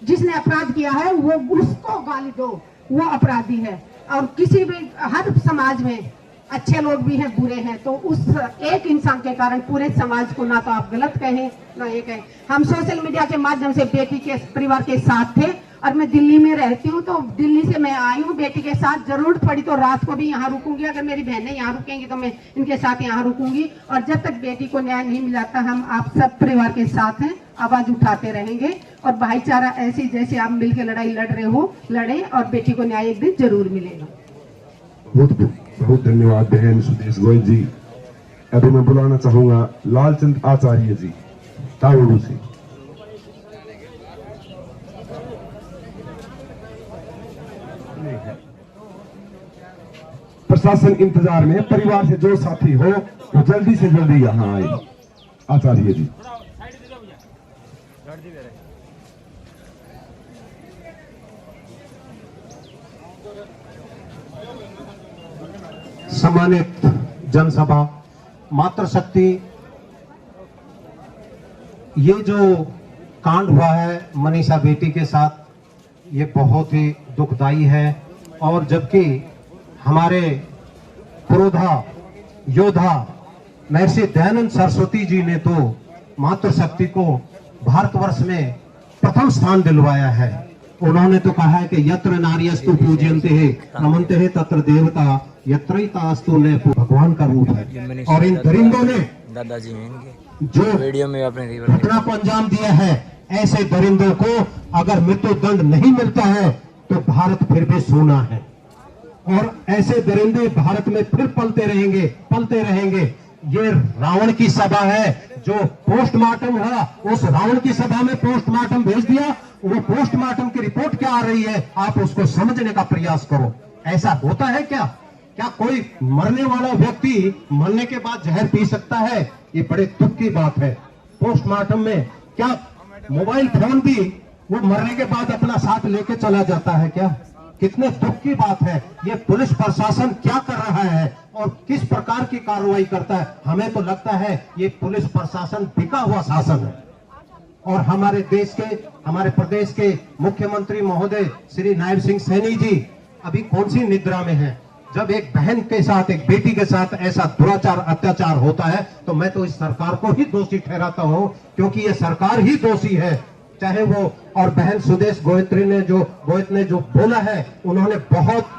जिसने अपराध किया है वो उसको गाली दो, वो अपराधी है। और किसी भी, हर समाज में अच्छे लोग भी हैं, बुरे हैं, तो उस एक इंसान के कारण पूरे समाज को ना तो आप गलत कहें ना ये कहें। हम सोशल मीडिया के माध्यम से बेटी के परिवार के साथ थे, और मैं दिल्ली में रहती हूँ, तो दिल्ली से मैं आई हूँ बेटी के साथ। जरूरत पड़ी तो रात को भी यहाँ रुकूंगी, अगर मेरी बहनें यहाँ रुकेंगी तो मैं इनके साथ यहाँ रुकूंगी। और जब तक बेटी को न्याय नहीं मिल जाता, हम आप सब परिवार के साथ हैं, आवाज उठाते रहेंगे। और भाईचारा ऐसे जैसे आप मिलकर लड़ाई लड़ रहे हो, लड़े, और बेटी को न्याय एक दिन जरूर मिलेगा। बहुत बहुत धन्यवाद बहन सुदेश गोयल जी। अभी मैं बुलाना चाहूंगा लालचंद आचार्य जी तावड़ू से। प्रशासन इंतजार में, परिवार से जो साथी हो वो जल्दी से जल्दी यहाँ आए। आचार्य जी। सम्मानित जनसभा, मातृशक्ति, ये जो कांड हुआ है मनीषा बेटी के साथ, ये बहुत ही दुखदाई है। और जबकि हमारे पुरोधा योद्धा महर्षि दयानंद सरस्वती जी ने तो मातृशक्ति को भारतवर्ष में प्रथम स्थान दिलवाया है। उन्होंने तो कहा है कि यत्र नार्यस्तु पूज्यन्ते नमन्ते है तत्र देवता यत्रैतास्तु ने, भगवान का रूप है। और इन दरिंदों ने दादाजी जो वीडियो में अपने घटना को अंजाम दिया है, ऐसे दरिंदों को अगर मृत्यु दंड नहीं मिलता है तो भारत फिर भी सोना है। और ऐसे दरिंदे भारत में फिर पलते रहेंगे। ये रावण की सभा है, जो पोस्टमार्टम हुआ, उस रावण की सभा में पोस्टमार्टम भेज दिया। वो पोस्टमार्टम की रिपोर्ट क्या आ रही है, आप उसको समझने का प्रयास करो। ऐसा होता है क्या? क्या कोई मरने वाला व्यक्ति मरने के बाद जहर पी सकता है? ये बड़े दुख की बात है। पोस्टमार्टम में क्या मोबाइल फोन भी वो मरने के बाद अपना साथ लेके चला जाता है क्या? कितने दुख की बात है। ये पुलिस प्रशासन क्या कर रहा है और किस प्रकार की कार्रवाई करता है? हमें तो लगता है ये पुलिस प्रशासन बिका हुआ शासन है। और हमारे देश के, हमारे प्रदेश के मुख्यमंत्री महोदय श्री नायब सिंह सैनी जी अभी कौन सी निद्रा में है? जब एक बहन के साथ, एक बेटी के साथ ऐसा दुराचार, अत्याचार होता है, तो मैं तो इस सरकार को ही दोषी ठहराता हूं, क्योंकि ये सरकार ही दोषी है। चाहे वो, और बहन सुदेश गोयत ने जो बोला है, उन्होंने बहुत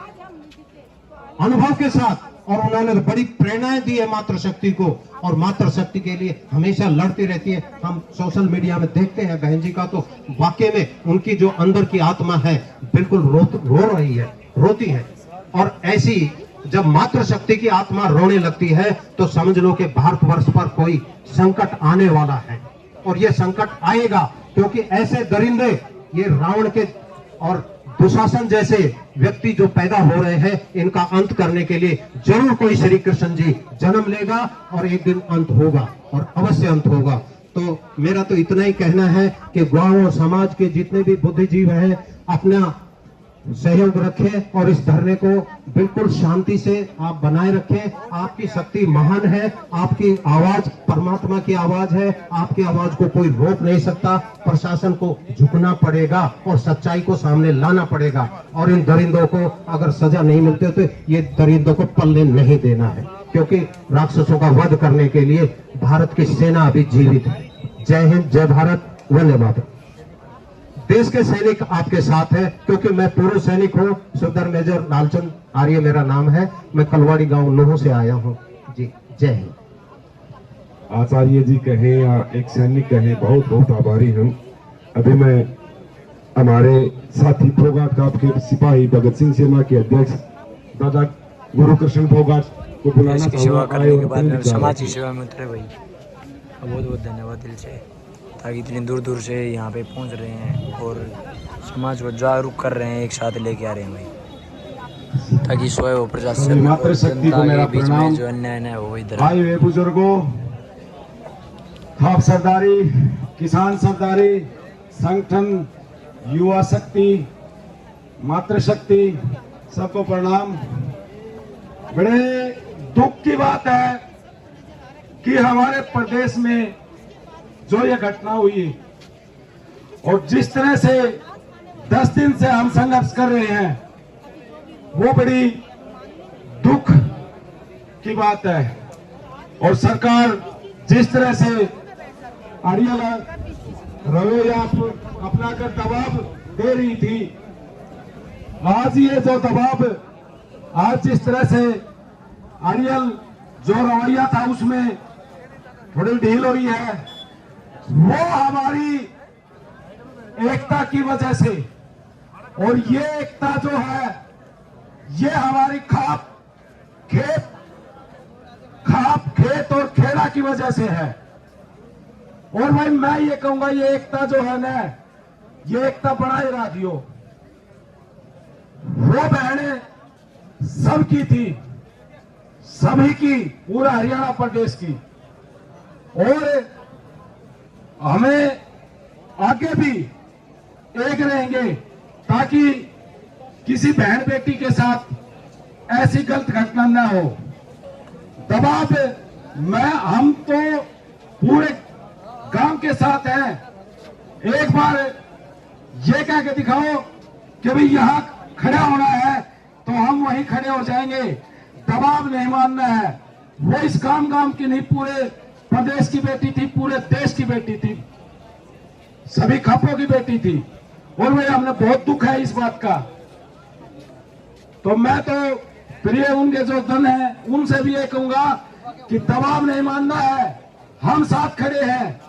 अनुभव के साथ, और उन्होंने बड़ी प्रेरणाएं दी है मातृशक्ति को, और मातृशक्ति के लिए हमेशा लड़ती रहती है। हम सोशल मीडिया में देखते हैं बहन जी का, तो वाकई में उनकी जो अंदर की आत्मा है बिल्कुल रो रही है, रोती है। और ऐसी जब मातृशक्ति की आत्मा रोने लगती है तो समझ लो कि भारतवर्ष पर कोई संकट आने वाला है। और ये संकट आएगा क्योंकि ऐसे दरिंदे ये रावण के और दुशासन जैसे व्यक्ति जो पैदा हो रहे हैं, इनका अंत करने के लिए जरूर कोई श्री कृष्ण जी जन्म लेगा और एक दिन अंत होगा, और अवश्य अंत होगा। तो मेरा तो इतना ही कहना है कि गांव और समाज के जितने भी बुद्धिजीव हैं अपना सहयोग रखें और इस धरने को बिल्कुल शांति से आप बनाए रखें। आपकी शक्ति महान है, आपकी आवाज परमात्मा की आवाज है, आपकी आवाज को कोई रोक नहीं सकता। प्रशासन को झुकना पड़ेगा और सच्चाई को सामने लाना पड़ेगा, और इन दरिंदों को अगर सजा नहीं मिलती तो ये दरिंदों को पलने नहीं देना है, क्योंकि राक्षसों का वध करने के लिए भारत की सेना अभी जीवित है। जय हिंद, जय भारत, वंदे मातरम। देश के सैनिक आपके साथ है, क्योंकि मैं पूर्व सैनिक हूँ। सुबेदार मेजर लालचंद आर्य मेरा नाम है। मैं कलवाड़ी गांव लोहो से आया हूँ जी। जय हिंद। आचार्य जी कहें या एक सैनिक कहें, बहुत बहुत आभारी हम। अभी मैं हमारे साथी फोगाट का आपके सिपाही भगत सिंह सेना के अध्यक्ष दादा गुरु कृष्ण फोगाट को बुलाना की सेवा करने के बाद में चाहूंगा। समाज की सेवा में उतरे भाई, बहुत बहुत धन्यवाद दिल से, ताकि इतनी दूर दूर से यहाँ पे पहुँच रहे हैं और समाज को जागरूक कर रहे हैं, एक साथ लेके आ रहे हैं भाई, ताकि स्वयं हो प्रशासन मातृ शक्ति को मेरा बीच में प्रणाम। जो अन्याय है वो इधर भाई वे बुजुर्गों, खाप सरदारी, किसान सरदारी, संगठन, युवा शक्ति, मातृशक्ति, सबको प्रणाम। बड़े दुख की बात है कि हमारे प्रदेश में जो ये घटना हुई और जिस तरह से 10 दिन से हम संघर्ष कर रहे हैं, वो बड़ी दुख की बात है। और सरकार जिस तरह से अड़ियल रवैया अपना कर दबाव दे रही थी, आज ये जो दबाव, आज जिस तरह से अड़ियल जो रवैया था उसमें थोड़ी ढील हुई है, वो हमारी एकता की वजह से, और ये एकता जो है ये हमारी खाप खेत और खेड़ा की वजह से है। और भाई मैं ये कहूंगा, ये एकता जो है ना, ये एकता बनाए रखियो। वो बहनें सबकी थी, सभी की, पूरा हरियाणा प्रदेश की, और हमें आगे भी एक रहेंगे, ताकि किसी बहन बेटी के साथ ऐसी गलत घटना न हो। दबाव हम तो पूरे गांव के साथ हैं। एक बार ये कह के दिखाओ कि भाई यहां खड़ा होना है तो हम वहीं खड़े हो जाएंगे, दबाव नहीं मानना है। वो इस गांव की नहीं, पूरे प्रदेश की बेटी थी, पूरे देश की बेटी थी, सभी खापों की बेटी थी, और भाई हमने बहुत दुख है इस बात का। तो मैं तो प्रिय उनके जो धन है उनसे भी ये कहूंगा कि दबाव नहीं मानना है, हम साथ खड़े हैं।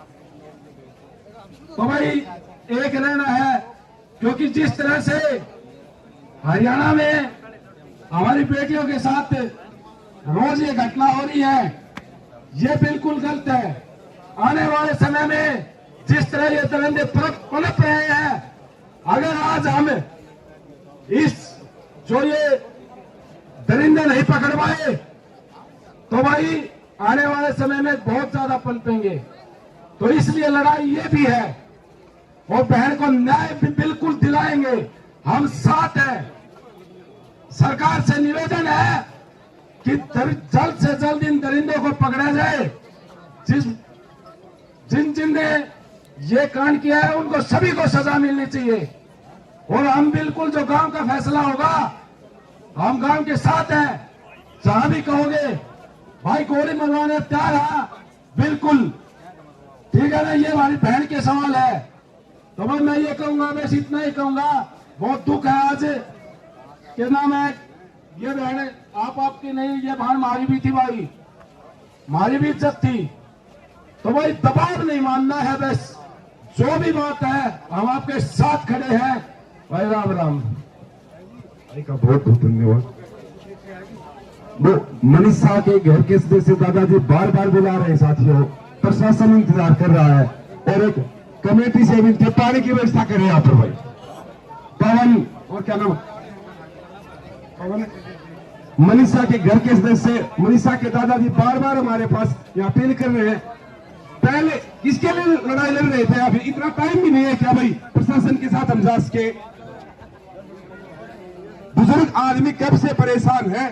तो भाई एक रहना है, क्योंकि जिस तरह से हरियाणा में हमारी बेटियों के साथ रोज ये घटना हो रही है, ये बिल्कुल गलत है। आने वाले समय में जिस तरह ये दरिंदे पनप रहे हैं, अगर आज हम इस जो ये दरिंदे नहीं पकड़ पाए तो भाई आने वाले समय में बहुत ज्यादा पनपेंगे। तो इसलिए लड़ाई ये भी है, और बहन को न्याय भी बिल्कुल दिलाएंगे, हम साथ हैं। सरकार से निवेदन है कि जल्द से जल्द इन दरिंदों को पकड़ा जाए। जिन ने ये कांड किया है उनको सभी को सजा मिलनी चाहिए, और हम बिल्कुल जो गांव का फैसला होगा, हम गांव के साथ हैं। जहां भी कहोगे भाई गोली मरवाने तैयार है, बिल्कुल ठीक है ना, ये हमारी बहन के सवाल है। तो भाई मैं ये कहूंगा, बस इतना ही कहूंगा, बहुत दुख है आज कि नाम है ये बहन आपकी नहीं, ये बहन मारी भी थी भाई, मारी भी इज्जत थी। तो भाई दबाव नहीं मानना है, बस जो भी बात है हम आपके साथ खड़े हैं भाई। राम राम भाई का बहुत बहुत धन्यवाद। वो मनीष शाह के घर के से दादाजी बार बार बुला रहे हैं साथियों, प्रशासन इंतजार कर रहा है, और एक कमेटी से भी पानी की व्यवस्था करें यहाँ पर भाई। पवन और क्या नाम, पवन मनीषा के घर के सदस्य, मनीषा के दादाजी बार बार हमारे पास यहाँ अपील कर रहे हैं। पहले किसके लिए लड़ाई लड़ रहे थे, अभी इतना टाइम भी नहीं है क्या भाई प्रशासन के साथ हम जा सके। बुजुर्ग आदमी कब से परेशान है,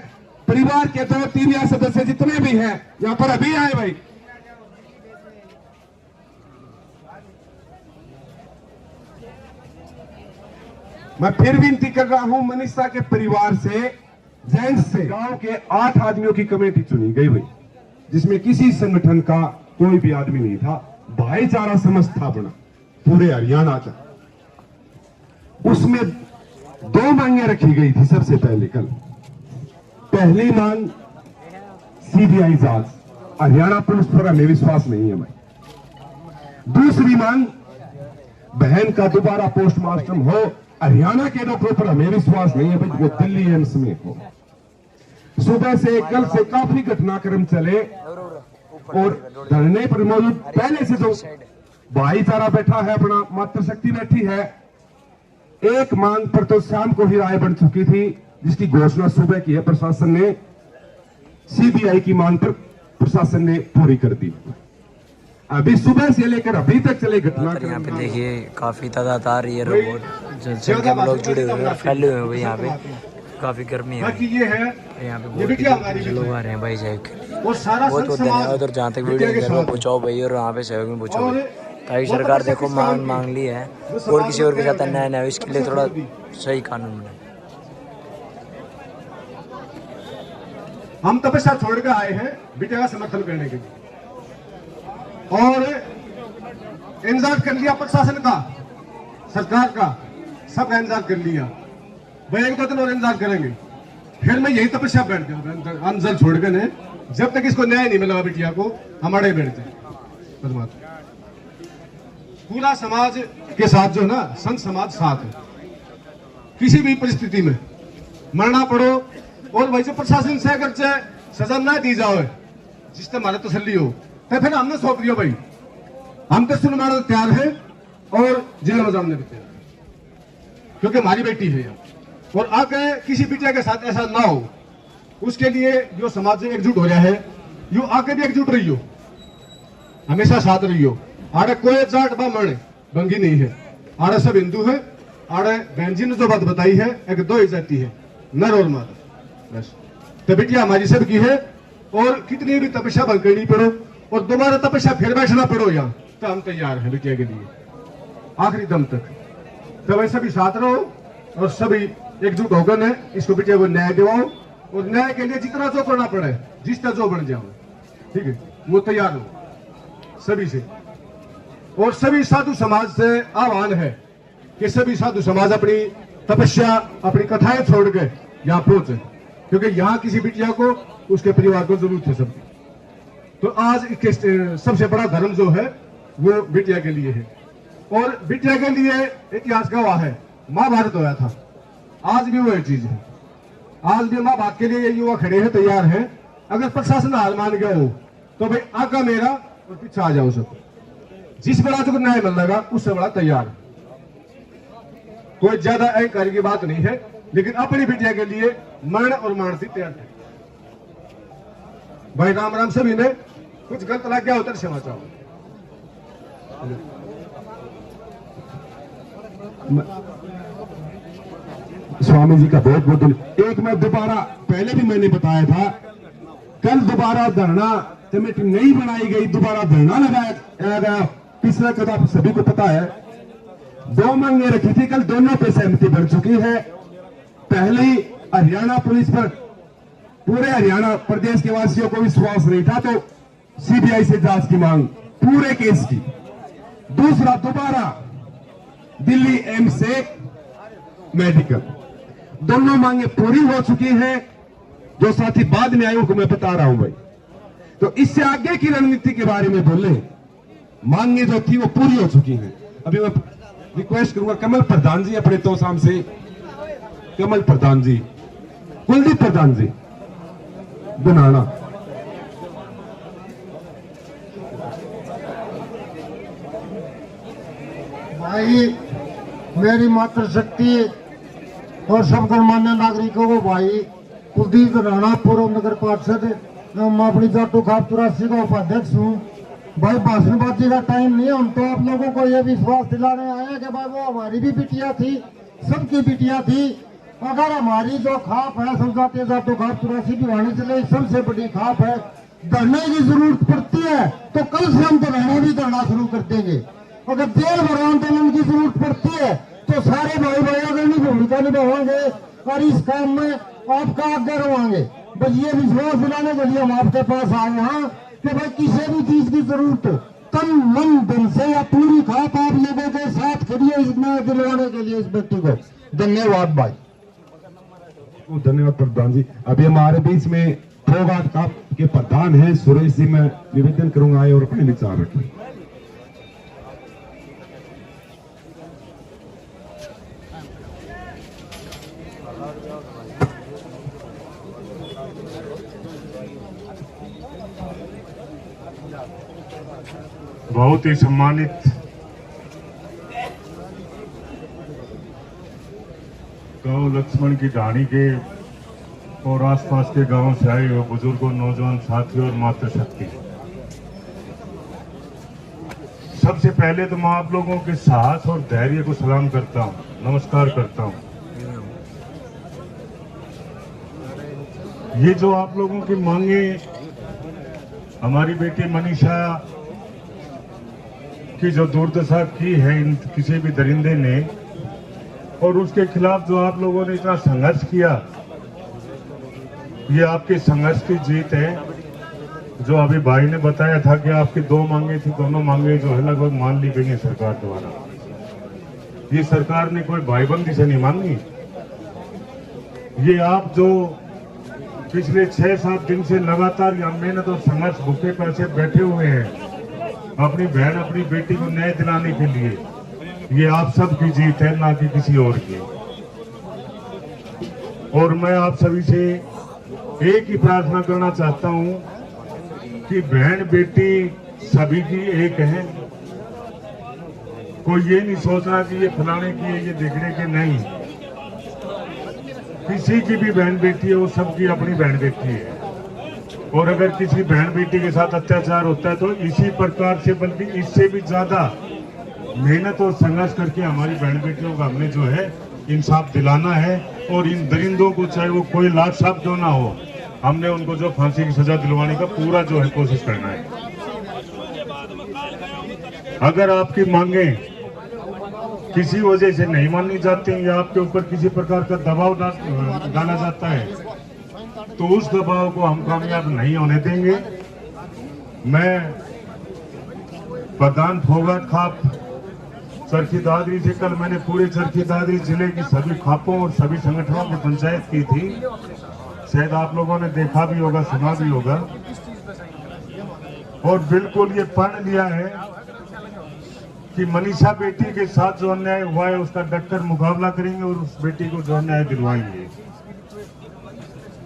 परिवार के 2-3 या सदस्य जितने भी हैं यहाँ पर अभी आए भाई। मैं फिर विनती कर रहा हूं मनीषा के परिवार से, जेंट्स से, गांव के 8 आदमियों की कमेटी चुनी गई भाई, जिसमें किसी संगठन का कोई भी आदमी नहीं था। भाईचारा समझ था बना पूरे हरियाणा का। उसमें 2 मांगे रखी गई थी सबसे पहले कल। पहली मांग सीबीआई जांच, हरियाणा पुलिस पर हमें विश्वास नहीं है भाई। दूसरी मांग बहन का दोबारा पोस्टमार्टम हो, हरियाणा के डॉक्टरों पर हमें विश्वास नहीं है भाई, वो दिल्ली एम्स में हो। सुबह से कल से काफी घटनाक्रम चले और धरने पर मौजूद पहले से जो भाईचारा बैठा है, अपना मातृशक्ति बैठी है। एक मांग पर तो शाम को ही राय बन चुकी थी, जिसकी घोषणा सुबह की है प्रशासन ने। सीबीआई की मांग पर प्रशासन ने पूरी कर दी। अभी सुबह से लेकर अभी तक चले घटना। यहाँ पे देखिए काफी तादाद आ रही है, रोबोट जनसंख्या में लोग जुड़े हुए हैं, फैले हुए हैं। यहाँ पे काफी गर्मी है, ये है यहाँ पे बहुत लोग आ रहे हैं भाई साहब। वो सारा बहुत धन्यवाद। और जहाँ तक वीडियो पहुँचाओ भाई, और वहाँ पे सहयोग में पहुँचाओ। ताकि सरकार देखो मांग ली है और किसी और के साथ अन्याय न हो, इसके लिए थोड़ा सही कानून बने। हम तपस्या छोड़ कर आए हैं बिटिया का समर्थन करने के लिए, और इंतजार कर लिया प्रशासन का, सरकार का, सब इंतजार कर लिया। वह 1-2 दिन और इंतजार करेंगे, फिर मैं यही तपस्या बैठ गया अंजल छोड़कर ने, जब तक इसको न्याय नहीं मिला बिटिया को, हमारे बैठ जाए। पूरा समाज के साथ जो है ना, संत समाज साथ है, किसी भी परिस्थिति में मरना पड़ो। और वही से प्रशासन से अगर सजा ना दी जाए जिससे हमारा तसल्ली हो, तो फिर हमने सौंप दिया भाई, हम तो सुनवाने तैयार है और जिला में जाने तैयार, क्योंकि हमारी बेटी है यहाँ। और आगे किसी बिटिया के साथ ऐसा ना हो, उसके लिए जो समाज से एकजुट हो रहा है, यू आगे भी एकजुट रही हो, हमेशा साथ रही हो। आड़े कोई जाट बामण बंगी नहीं है, आड़े सब हिंदू है। आड़े बहन जी ने जो बात बताई है, एक 2 ही जाति है, नर और मादा, बस। तो बिटिया हमारी सब की है, और कितनी भी तपस्या भंग करनी पड़ो और दोबारा तपस्या फिर बैठना पड़ो यहाँ, तो हम तैयार हैं बिटिया के लिए आखिरी दम तक। तो वैसे सभी साथ रहो और सभी एकजुट होकर ने इसको बिटिया को न्याय दिलाओ, और न्याय के लिए जितना जो करना पड़े, जिस तरह जो बन जाओ, ठीक है, वो तैयार हो सभी से। और सभी साधु समाज से आह्वान है कि सभी साधु समाज अपनी तपस्या, अपनी कथाएं छोड़ के यहाँ पहुंचे, क्योंकि यहाँ किसी बिटिया को, उसके परिवार को जरूरत है सबकी। तो आज सबसे बड़ा धर्म जो है वो बिटिया के लिए है, और बिटिया के लिए इतिहास गवाह है, महाभारत होया था, आज भी वो चीज है। आज भी माँ बाप के लिए ये युवा खड़े हैं, तैयार हैं। अगर प्रशासन हार मान गया हो तो भाई आगा मेरा और पीछे आ जाओ सब, जिस बड़ा जो न्याय मिल लगा उससे बड़ा तैयार। कोई ज्यादा अहंकारी की बात नहीं है, लेकिन अपनी बिटिया के लिए मरण और मारने से तैयार है भाई। राम राम। सभी ने कुछ गलत लग गया होता है क्षमा चाहो। स्वामी जी का बहुत बहुत एक मैं दोबारा, पहले भी मैंने बताया था, कल दोबारा धरना कमेटी नहीं बनाई गई, दोबारा धरना लगाया गया। पिछला कदम सभी को पता है, 2 मांगे रखी थी, कल दोनों पे सहमति बन चुकी है। पहली हरियाणा पुलिस पर पूरे हरियाणा प्रदेश के वासियों को विश्वास नहीं था, तो सीबीआई से जांच की मांग पूरे केस की। दूसरा, दोबारा दिल्ली एम्स से मेडिकल, दोनों मांगे पूरी हो चुकी हैं। जो साथी बाद में आए उनको मैं बता रहा हूं भाई। तो इससे आगे की रणनीति के बारे में बोले, मांगे जो थी वो पूरी हो चुकी हैं। अभी मैं रिक्वेस्ट करूंगा कमल प्रधान जी अपने तो शाम से, कमल प्रधान जी, कुलदीप प्रधान जी बनाना, भाई, मेरी मातृशक्ति और सब गणमान्य नागरिकों को भाई कुलदीप राणा पूर्व नगर पार्षद, मैं अपनी जाटू खाप 84 का उपाध्यक्ष हूँ। भाई भाषणबाजी का टाइम नहीं है, हम तो आप लोगों को ये विश्वास दिलाने आए हैं कि भाई वो हमारी भी बिटिया थी, सबकी बिटिया थी। अगर हमारी जो खाप है समझाते जाटू खाप 84 भिवानी जिले की सबसे बड़ी खाप है, धरने की जरूरत पड़ती है तो कल से हम धरना भी करना शुरू कर देंगे। अगर जेल भरो आंदोलन की जरूरत पड़ती है तो सारे भाई भाई अग्रणी भूमिका निभाएंगे और इस काम में आपका आगे रहोगे। बस ये विश्वास दिलाने के लिए हम आपके पास आए हैं कि भाई किसी भी चीज की जरूरत तन मन धन से या पूरी खाप आप लोगों के साथ खड़ी है इसमें दिलवाने के लिए इस व्यक्ति को। धन्यवाद भाई। धन्यवाद प्रधान जी। अभी हमारे बीच में प्रोगाट खाप के प्रधान हैं सुरेश जी, मैं निवेदन करूंगा आए और अपने विचार रखें। बहुत ही सम्मानित गांव लक्ष्मण की ढाणी के और आसपास के गांवों से आए हुए बुजुर्गों, नौजवान साथियों और मातृशक्ति, सबसे पहले तो मैं आप लोगों के साहस और धैर्य को सलाम करता हूं, नमस्कार करता हूं। ये जो आप लोगों की मांगे, हमारी बेटी मनीषा की जो दुर्दशा की है इन किसी भी दरिंदे ने, और उसके खिलाफ जो आप लोगों ने इतना संघर्ष किया, ये आपके संघर्ष की जीत है। जो अभी भाई ने बताया था कि आपकी 2 मांगे थी, दोनों मांगे जो है लगभग मान ली गई है सरकार द्वारा। ये सरकार ने कोई भाईबंदी से नहीं मांगी। ये आप जो पिछले 6-7 दिन से लगातार यहाँ मेहनत और संघर्ष भूखे पैसे बैठे हुए हैं अपनी बहन, अपनी बेटी को न्याय दिलाने के लिए, ये आप सबकी जीत है, ना कि किसी और की। और मैं आप सभी से एक ही प्रार्थना करना चाहता हूं कि बहन बेटी सभी की एक है। कोई ये नहीं सोचना कि ये फलाने की है, ये देखने के नहीं। किसी की भी बहन बेटी है, वो सबकी अपनी बहन बेटी है। और अगर किसी बहन बेटी के साथ अत्याचार होता है तो इसी प्रकार से, बल्कि इससे भी ज्यादा मेहनत और संघर्ष करके हमारी बहन बेटियों को हमने जो है इंसाफ दिलाना है। और इन दरिंदों को, चाहे वो कोई लाट साहब क्यों ना हो, हमने उनको जो फांसी की सजा दिलवाने का पूरा जो है कोशिश करना है। अगर आपकी मांगे किसी वजह से नहीं मानी जाती हैं या आपके ऊपर किसी प्रकार का दबाव डाला जाता है तो उस दबाव को हम कामयाब नहीं होने देंगे। मैं प्रधान फोगाट खाप चरखी दादरी से कल मैंने पूरे चरखी दादरी जिले की सभी खापों और सभी संगठनों की पंचायत की थी। शायद आप लोगों ने देखा भी होगा, सुना भी होगा, और बिल्कुल ये पढ़ लिया है कि मनीषा बेटी के साथ जो अन्याय हुआ है उसका डटकर मुकाबला करेंगे और उस बेटी को जो न्याय दिलवाएंगे।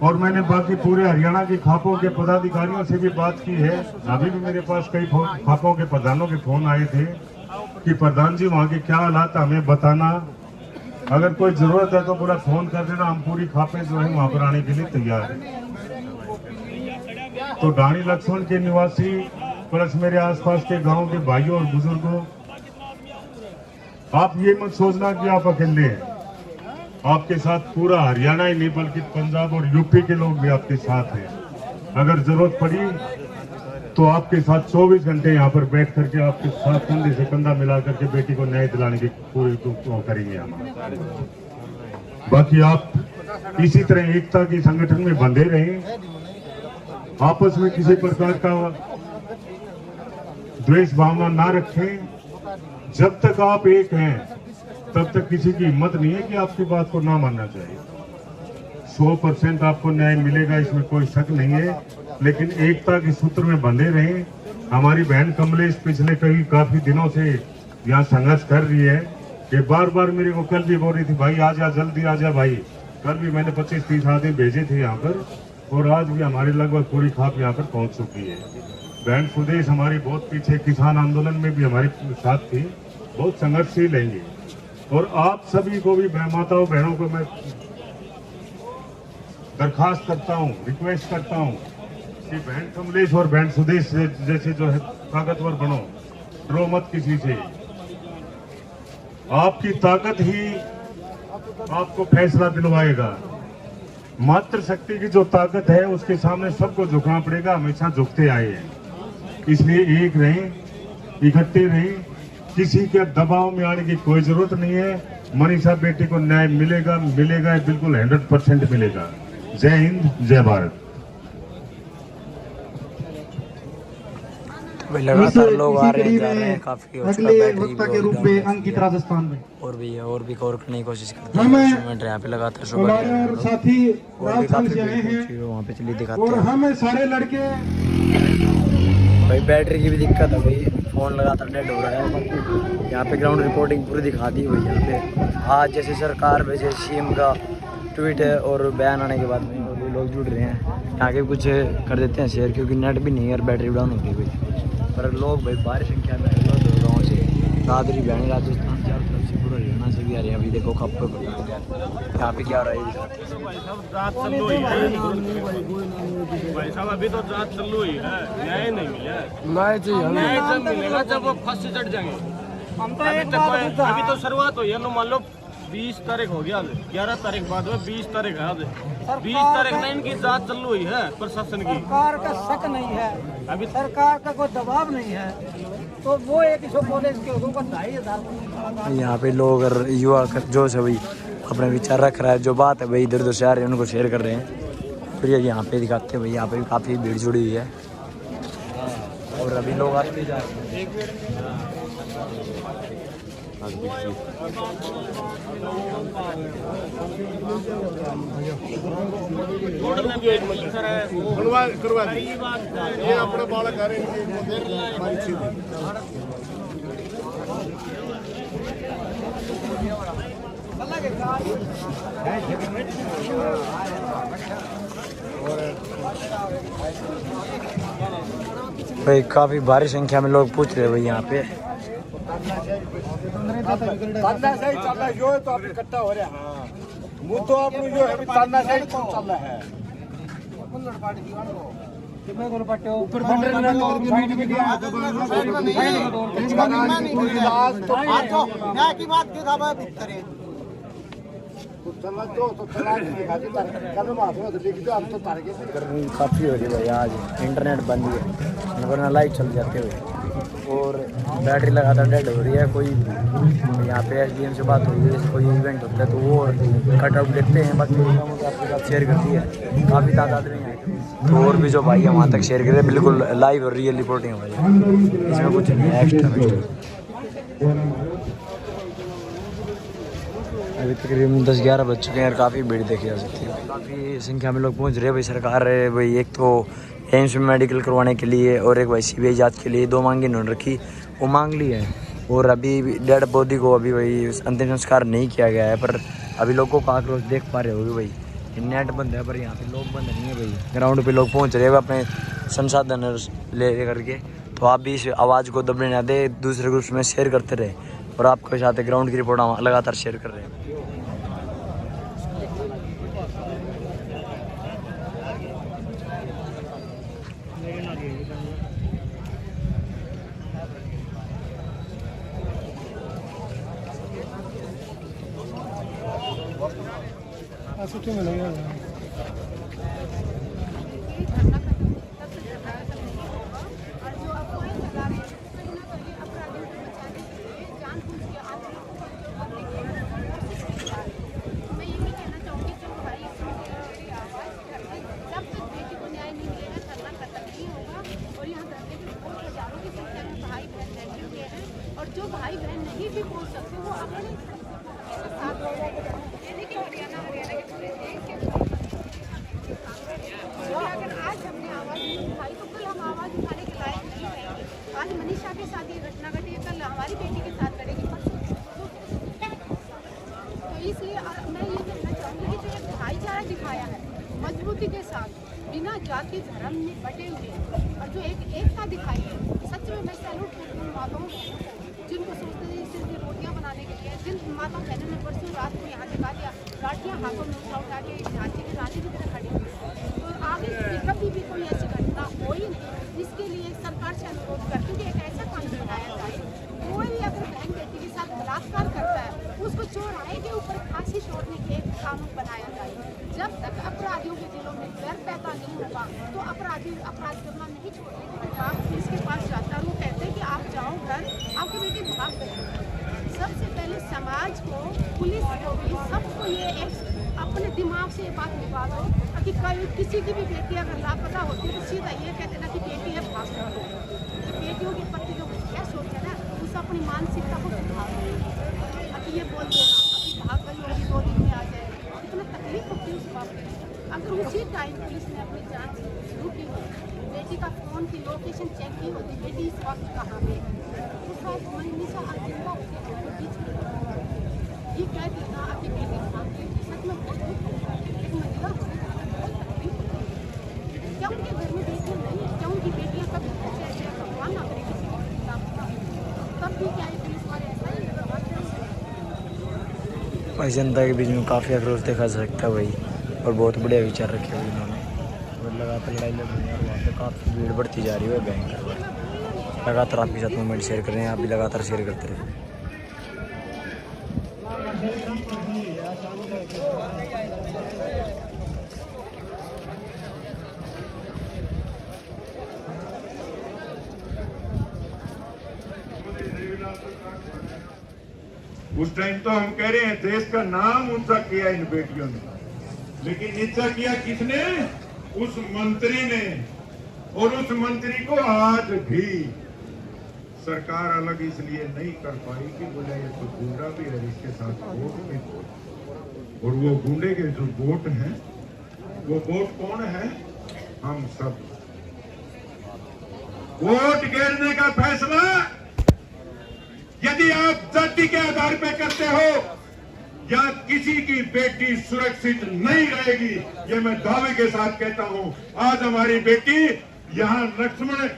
और मैंने बाकी पूरे हरियाणा की खापों के पदाधिकारियों से भी बात की है। अभी भी मेरे पास कई खापों के प्रधानों के फोन आए थे कि प्रधान जी वहाँ के क्या हालात हमें बताना, अगर कोई जरूरत है तो पूरा फोन कर देना, हम पूरी खापें जो है वहाँ पर आने के लिए तैयार हैं। तो ढाणी लक्ष्मण के निवासी प्लस मेरे आसपास के गांव के भाइयों और बुजुर्गों, आप ये मत सोचना कि आप अकेले हैं। आपके साथ पूरा हरियाणा ही नहीं बल्कि पंजाब और यूपी के लोग भी आपके साथ हैं। अगर जरूरत पड़ी तो आपके साथ 24 घंटे यहाँ पर बैठ करके आपके साथ कंधे से कंधा मिला करके बेटी को न्याय दिलाने की पूरी करेंगे हम। बाकी आप इसी तरह एकता की संगठन में बंधे रहें, आपस में किसी प्रकार का द्वेष भावना ना रखें। जब तक आप एक हैं तब तक किसी की हिम्मत नहीं है कि आपकी बात को ना मानना चाहिए। 100% आपको न्याय मिलेगा, इसमें कोई शक नहीं है, लेकिन एकता के सूत्र में बंधे रहें। हमारी बहन कमलेश पिछले काफी दिनों से यहाँ संघर्ष कर रही है कि बार बार मेरे को कल भी बोल रही थी, भाई आजा, जल्दी आजा भाई। कल भी मैंने 25-30 आदमी भेजे थे यहाँ पर, और आज भी हमारी लगभग पूरी खाप यहाँ पर पहुँच चुकी है। बहन सुदेश हमारी बहुत पीछे किसान आंदोलन में भी हमारे साथ थी, बहुत संघर्षशील हैं ये। और आप सभी को भी माताओं बहनों को मैं दरखास्त करता हूँ, रिक्वेस्ट करता हूँ कि बहन कमलेश और बहन सुदेश जैसे जो है ताकतवर बनो, डरो मत किसी से। आपकी ताकत ही आपको फैसला दिलवाएगा। मातृशक्ति की जो ताकत है उसके सामने सबको झुकना पड़ेगा, हमेशा झुकते आए हैं। इसलिए एक रहें, इकट्ठे रहें, किसी के दबाव में आने की कोई जरूरत नहीं है। मनीषा बेटी को न्याय मिलेगा, मिलेगा, बिल्कुल 100% मिलेगा। जय हिंद, जय भारत। लगातार लोग आ रहे हैं काफी। अगले वक्ता के रूप में अंकित राजस्थान में और भी है, और भी कवर करने की कोशिश करते हैं यहाँ पे लगातार। हमारे साथी राजस्थान से आए हैं वहाँ पे चलिए दिखाते और हैं। हम सारे लड़के भाई बैटरी की भी दिक्कत है भाई, फोन लगातार डेड हो रहा है। यहाँ पे ग्राउंड रिपोर्टिंग पूरी दिखा दी हुई है। यहाँ पे आज जैसे सरकार भेजे सीएम का ट्वीट है और बयान आने के बाद में और भी लोग जुड़ रहे हैं। यहाँ के कुछ कर देते हैं शेयर, क्योंकि नेट भी नहीं है और बैटरी डाउन हो गई भाई। पर लोग भाई भारी संख्या में गाँव से, दादरी बयानी, राजस्थान चारों तरफ से, पूरा हरियाणा से भी आ रहे हैं। अभी देखो कब यहाँ पे क्या हो रहा है। भाई साहब अभी तो जांच चालू ही है, न्याय नहीं मिला। न्याय जब मिलेगा जब वो फांसी चढ़ जाएंगे। अभी तो शुरुआत हुई है। मान लो 20 तारीख हो गया, 11 तारीख बाद में 20 तारीख है। 20 तारीख में इनकी जांच चालू हुई है प्रशासन की। सरकार का शक नहीं है, अभी सरकार का कोई दबाव नहीं है, तो वो एक पुलिस के ऊपर 2,500 यहाँ पे लोग और युवा जो से भाई अपने विचार रख रहा है, जो बात है भाई इधर उधर से आ रहे हैं उनको शेयर कर रहे हैं। फिर यहाँ पे दिखाते हैं भाई, यहाँ पे भी काफ़ी भीड़ जुड़ी हुई है और अभी लोग आते जा रहे हैं। करवा ये अपने बालक आ रहे भाई काफ़ी भारी संख्या में लोग पूछ रहे हैं भाई यहाँ पे। तानाशाही चल रहा है जो तो आप इकट्ठा हो रहा है। वो तो आप जो है तानाशाही चल रहा है। न्याय की बात की काफ़ी हो रही भाई आज, इंटरनेट बंद है वरना लाइव चल जाते हुए और बैटरी लगातार डेड हो रही है। कोई यहाँ पे एसडीएम से बात हो रही है, कोई इवेंट होता है तो वो कट आउट देखते हैं, बाकी आपके साथ शेयर करती है काफ़ी तादाद में है। तो और भी जो भाई है वहाँ तक शेयर करें, बिल्कुल लाइव और रियल रिपोर्टिंग हो रही है, इसमें कुछ नहीं है एक्स्ट्रा। अभी तकरीबन 10-11 बज चुके हैं और काफ़ी भीड़ देखी जा सकती है। काफ़ी संख्या में लोग पहुंच रहे हैं भाई। सरकार है भाई, एक तो एम्स में मेडिकल करवाने के लिए और एक भाई सीबीआई जांच के लिए 2 मांगी इन्होंने रखी, वो मांग ली है। और अभी डेड बॉडी को अभी भाई अंतिम संस्कार नहीं किया गया है, पर अभी लोगों का आक्रोश देख पा रहे होगे भाई। नेट बंद है पर यहाँ पे लोग बंद नहीं है भाई, ग्राउंड पे लोग पहुँच रहे हैं अपने संसाधन ले करके। तो आप भी इस आवाज़ को दबने ना दे, दूसरे ग्रुप्स में शेयर करते रहे और आपके साथ ग्राउंड की रिपोर्ट लगातार शेयर कर रहे हैं। और जो भाई बहन नहीं भी पहुंच सकते वो अपने साथ अगर आज हमने आवाज़ नहीं उठाई तो कल हम आवाज़ उठाने के लायक नहीं रहेंगे। आज मनीषा के साथ ये घटना घटी, कल हमारी बेटी के साथ घटेगी। तो इसलिए मैं ये कहना चाहूँगी कि जो एक भाईचारा दिखाया है मजबूती के साथ, बिना जाति धर्म में बटे हुए, और जो एक एकता दिखाई है, सच में मैं सैल्यूट करती हूँ माताओं जिनको सोचते थे सिर्फ रोटियां बनाने के लिए, जिन माता बहनों ने परसों रात को यहाँ दिखा दिया, लाठियाँ हाथों में उठा के झांसी की रानी की तरह खड़ी हुई। तो आगे कभी भी कोई ऐसी घटना हो ही नहीं। इसके लिए सरकार से अनुरोध करती हूँ कि एक ऐसा कानून बनाया जाए, कोई भी अगर बहन बेटी के साथ बलात्कार करता है उसको चौराहे के ऊपर फांसी छोड़ने के एक कानून बनाया जाए। जब तक अपराधियों के दिलों में डर पैदा नहीं होगा तो अपराधी अपराध करना नहीं छोड़ेंगे। आप पुलिस के पास जाता है, वो कहते हैं कि आप जाओ घर, आपकी बेटी भाग गई। सबसे पहले समाज को, पुलिस को भी, सबको ये एक अपने दिमाग से ये बात निकाल दो कि किसी की भी बेटी अगर लापता होती है तो सीधा ये कहते ना कि बेटी है भाग गई। तो बेटियों के प्रति जो क्या सोच है ना, उस अपनी मानसिकता को सुधार अभी ये बोल देना अभी भाग गई होगी 2 दिन में आ जाएगी, इतना तकलीफ होती है उस बात में। अगर उसी टाइम पुलिस ने अपनी जांच शुरू की होती, बेटी का फोन की लोकेशन चेक की होती, बेटी इस वक्त कहाँ पे है, तो शायद मनीषा जिंदा होती ये कह देना आपकी बेटी भाग गई। सच में बहुत दुख होता है, लेकिन महिला होने का बहुत तकलीफ होती है। क्या उनके घर में बेटियाँ नहीं है? क्या उनकी बेटियाँ कभी ऐसे भगवान ना करे किसी और के साथ, तब भी क्या है पुलिस वाले ऐसा ही भाई जनता के बीच में काफ़ी आक्रोश देखा जा सकता है भाई, और बहुत बढ़िया विचार रखे हुए इन्होंने, और लगातार लड़ाई लड़ रही है और वहाँ पे काफ़ी भीड़ बढ़ती जा रही है भयंकर। लगातार आपके साथ मोमेंट शेयर कर रहे हैं, आप भी लगातार शेयर करते रहे। उस टाइम तो हम कह रहे हैं देश का नाम ऊंचा किया इन बेटियों ने, लेकिन नीचा किया किसने? उस मंत्री ने। और उस मंत्री को आज भी सरकार अलग इसलिए नहीं कर पाई कि बोले ये तो गुंडा भी है, इसके साथ वोट भी हो। और वो गुंडे के जो वोट हैं, वो वोट कौन है? हम सब। वोट गिरने का फैसला यदि आप जाति के आधार पर करते हो या किसी की बेटी सुरक्षित नहीं रहेगी, ये मैं दावे के साथ कहता हूं। आज हमारी बेटी यहाँ लक्ष्मण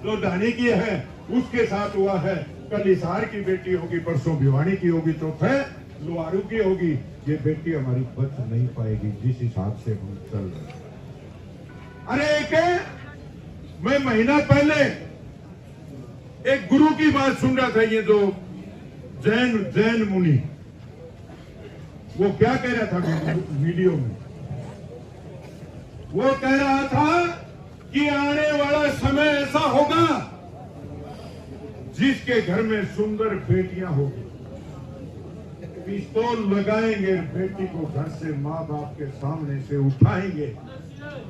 जो धानी की है उसके साथ हुआ है, कल हिसार की बेटी होगी, परसों भिवानी की होगी, तो फिर लोहारू की होगी। ये बेटी हमारी बच नहीं पाएगी जिस हिसाब से हम चल रहे हैं। अरे एक मैं महीना पहले एक गुरु की बात सुन रहा था, ये जो जैन मुनि, वो क्या कह रहा था वीडियो में? वो कह रहा था कि आने वाला समय ऐसा होगा जिसके घर में सुंदर बेटियां होगी, पिस्तौल लगाएंगे, बेटी को घर से माँ बाप के सामने से उठाएंगे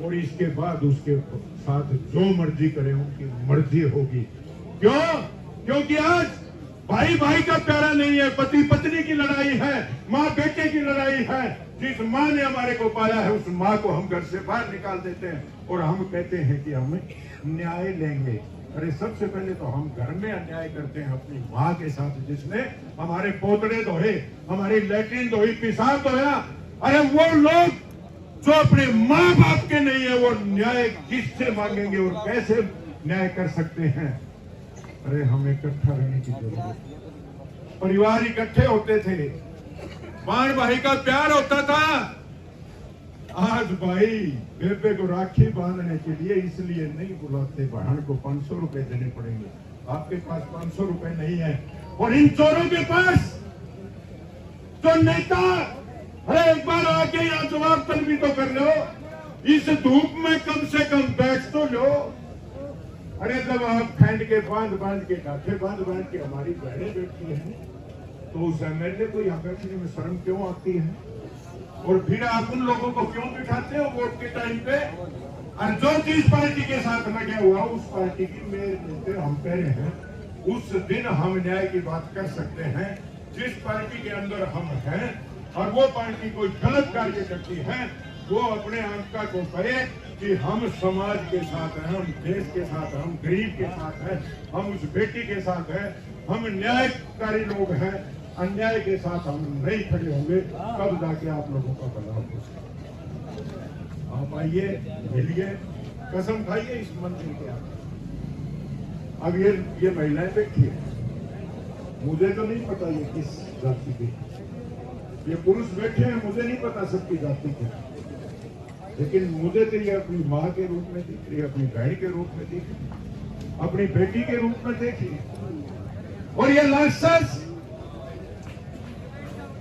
और इसके बाद उसके साथ जो मर्जी करें उनकी मर्जी होगी। क्यों? क्योंकि आज भाई भाई का प्यारा नहीं है, पति पत्नी की लड़ाई है, माँ बेटे की लड़ाई है। जिस माँ ने हमारे को पाला है उस माँ को हम घर से बाहर निकाल देते हैं और हम कहते हैं कि हम न्याय लेंगे। अरे सबसे पहले तो हम घर में अन्याय करते हैं अपनी माँ के साथ, जिसने हमारे पोतड़े धोए, हमारी लैट्रिन धोई, पेशाब धोया। अरे वो लोग जो अपने माँ बाप के नहीं है, वो न्याय किससे मांगेंगे और कैसे न्याय कर सकते हैं? अरे हमें इकट्ठा रहने की जरूरत है। परिवार इकट्ठे होते थे, भाई भाई का प्यार होता था। आज भाई बेबे को राखी बांधने के लिए इसलिए नहीं बुलाते, बहन को 500 रुपए देने पड़ेंगे। आपके पास 500 रुपए नहीं है और इन चोरों के पास जो नेता, अरे एक बार आके यहाँ जवाब तलबी तो कर लो, इस धूप में कम से कम बैठ तो लो। अरे जब आप खंड के बांध के गाठे बांध के हमारी बहनें बैठती हैं तो उस एमएलए को यहाँ बैठने में शर्म क्यों आती है? और फिर आप उन लोगों को क्यों बिठाते हो वोट के टाइम पे? और जो जिस पार्टी के साथ लगे हुआ उस पार्टी की मेरे हम कह रहे हैं, उस दिन हम न्याय की बात कर सकते हैं। जिस पार्टी के अंदर हम हैं और वो पार्टी कोई गलत कार्य करती है, वो अपने आंका को करे कि हम समाज के साथ हैं, हम देश के साथ हैं, हम गरीब के साथ हैं, हम उस बेटी के साथ हैं, हम न्यायकारी लोग हैं। अन्याय के साथ हम नहीं खड़े होंगे, तब जाके आप लोगों का भला हो सकता। आप आइए, मिलिए, कसम खाइए इस मंदिर के आगे। अब ये महिलाएं बैठी है, मुझे तो नहीं पता ये किस जाति के, ये पुरुष बैठे हैं, मुझे नहीं पता सबकी जाति के, लेकिन मुझे तो ये अपनी माँ के रूप में दिख रही है, अपनी बहन के रूप में दिख रही, अपनी बेटी के रूप में देखी। और ये लाइसेंस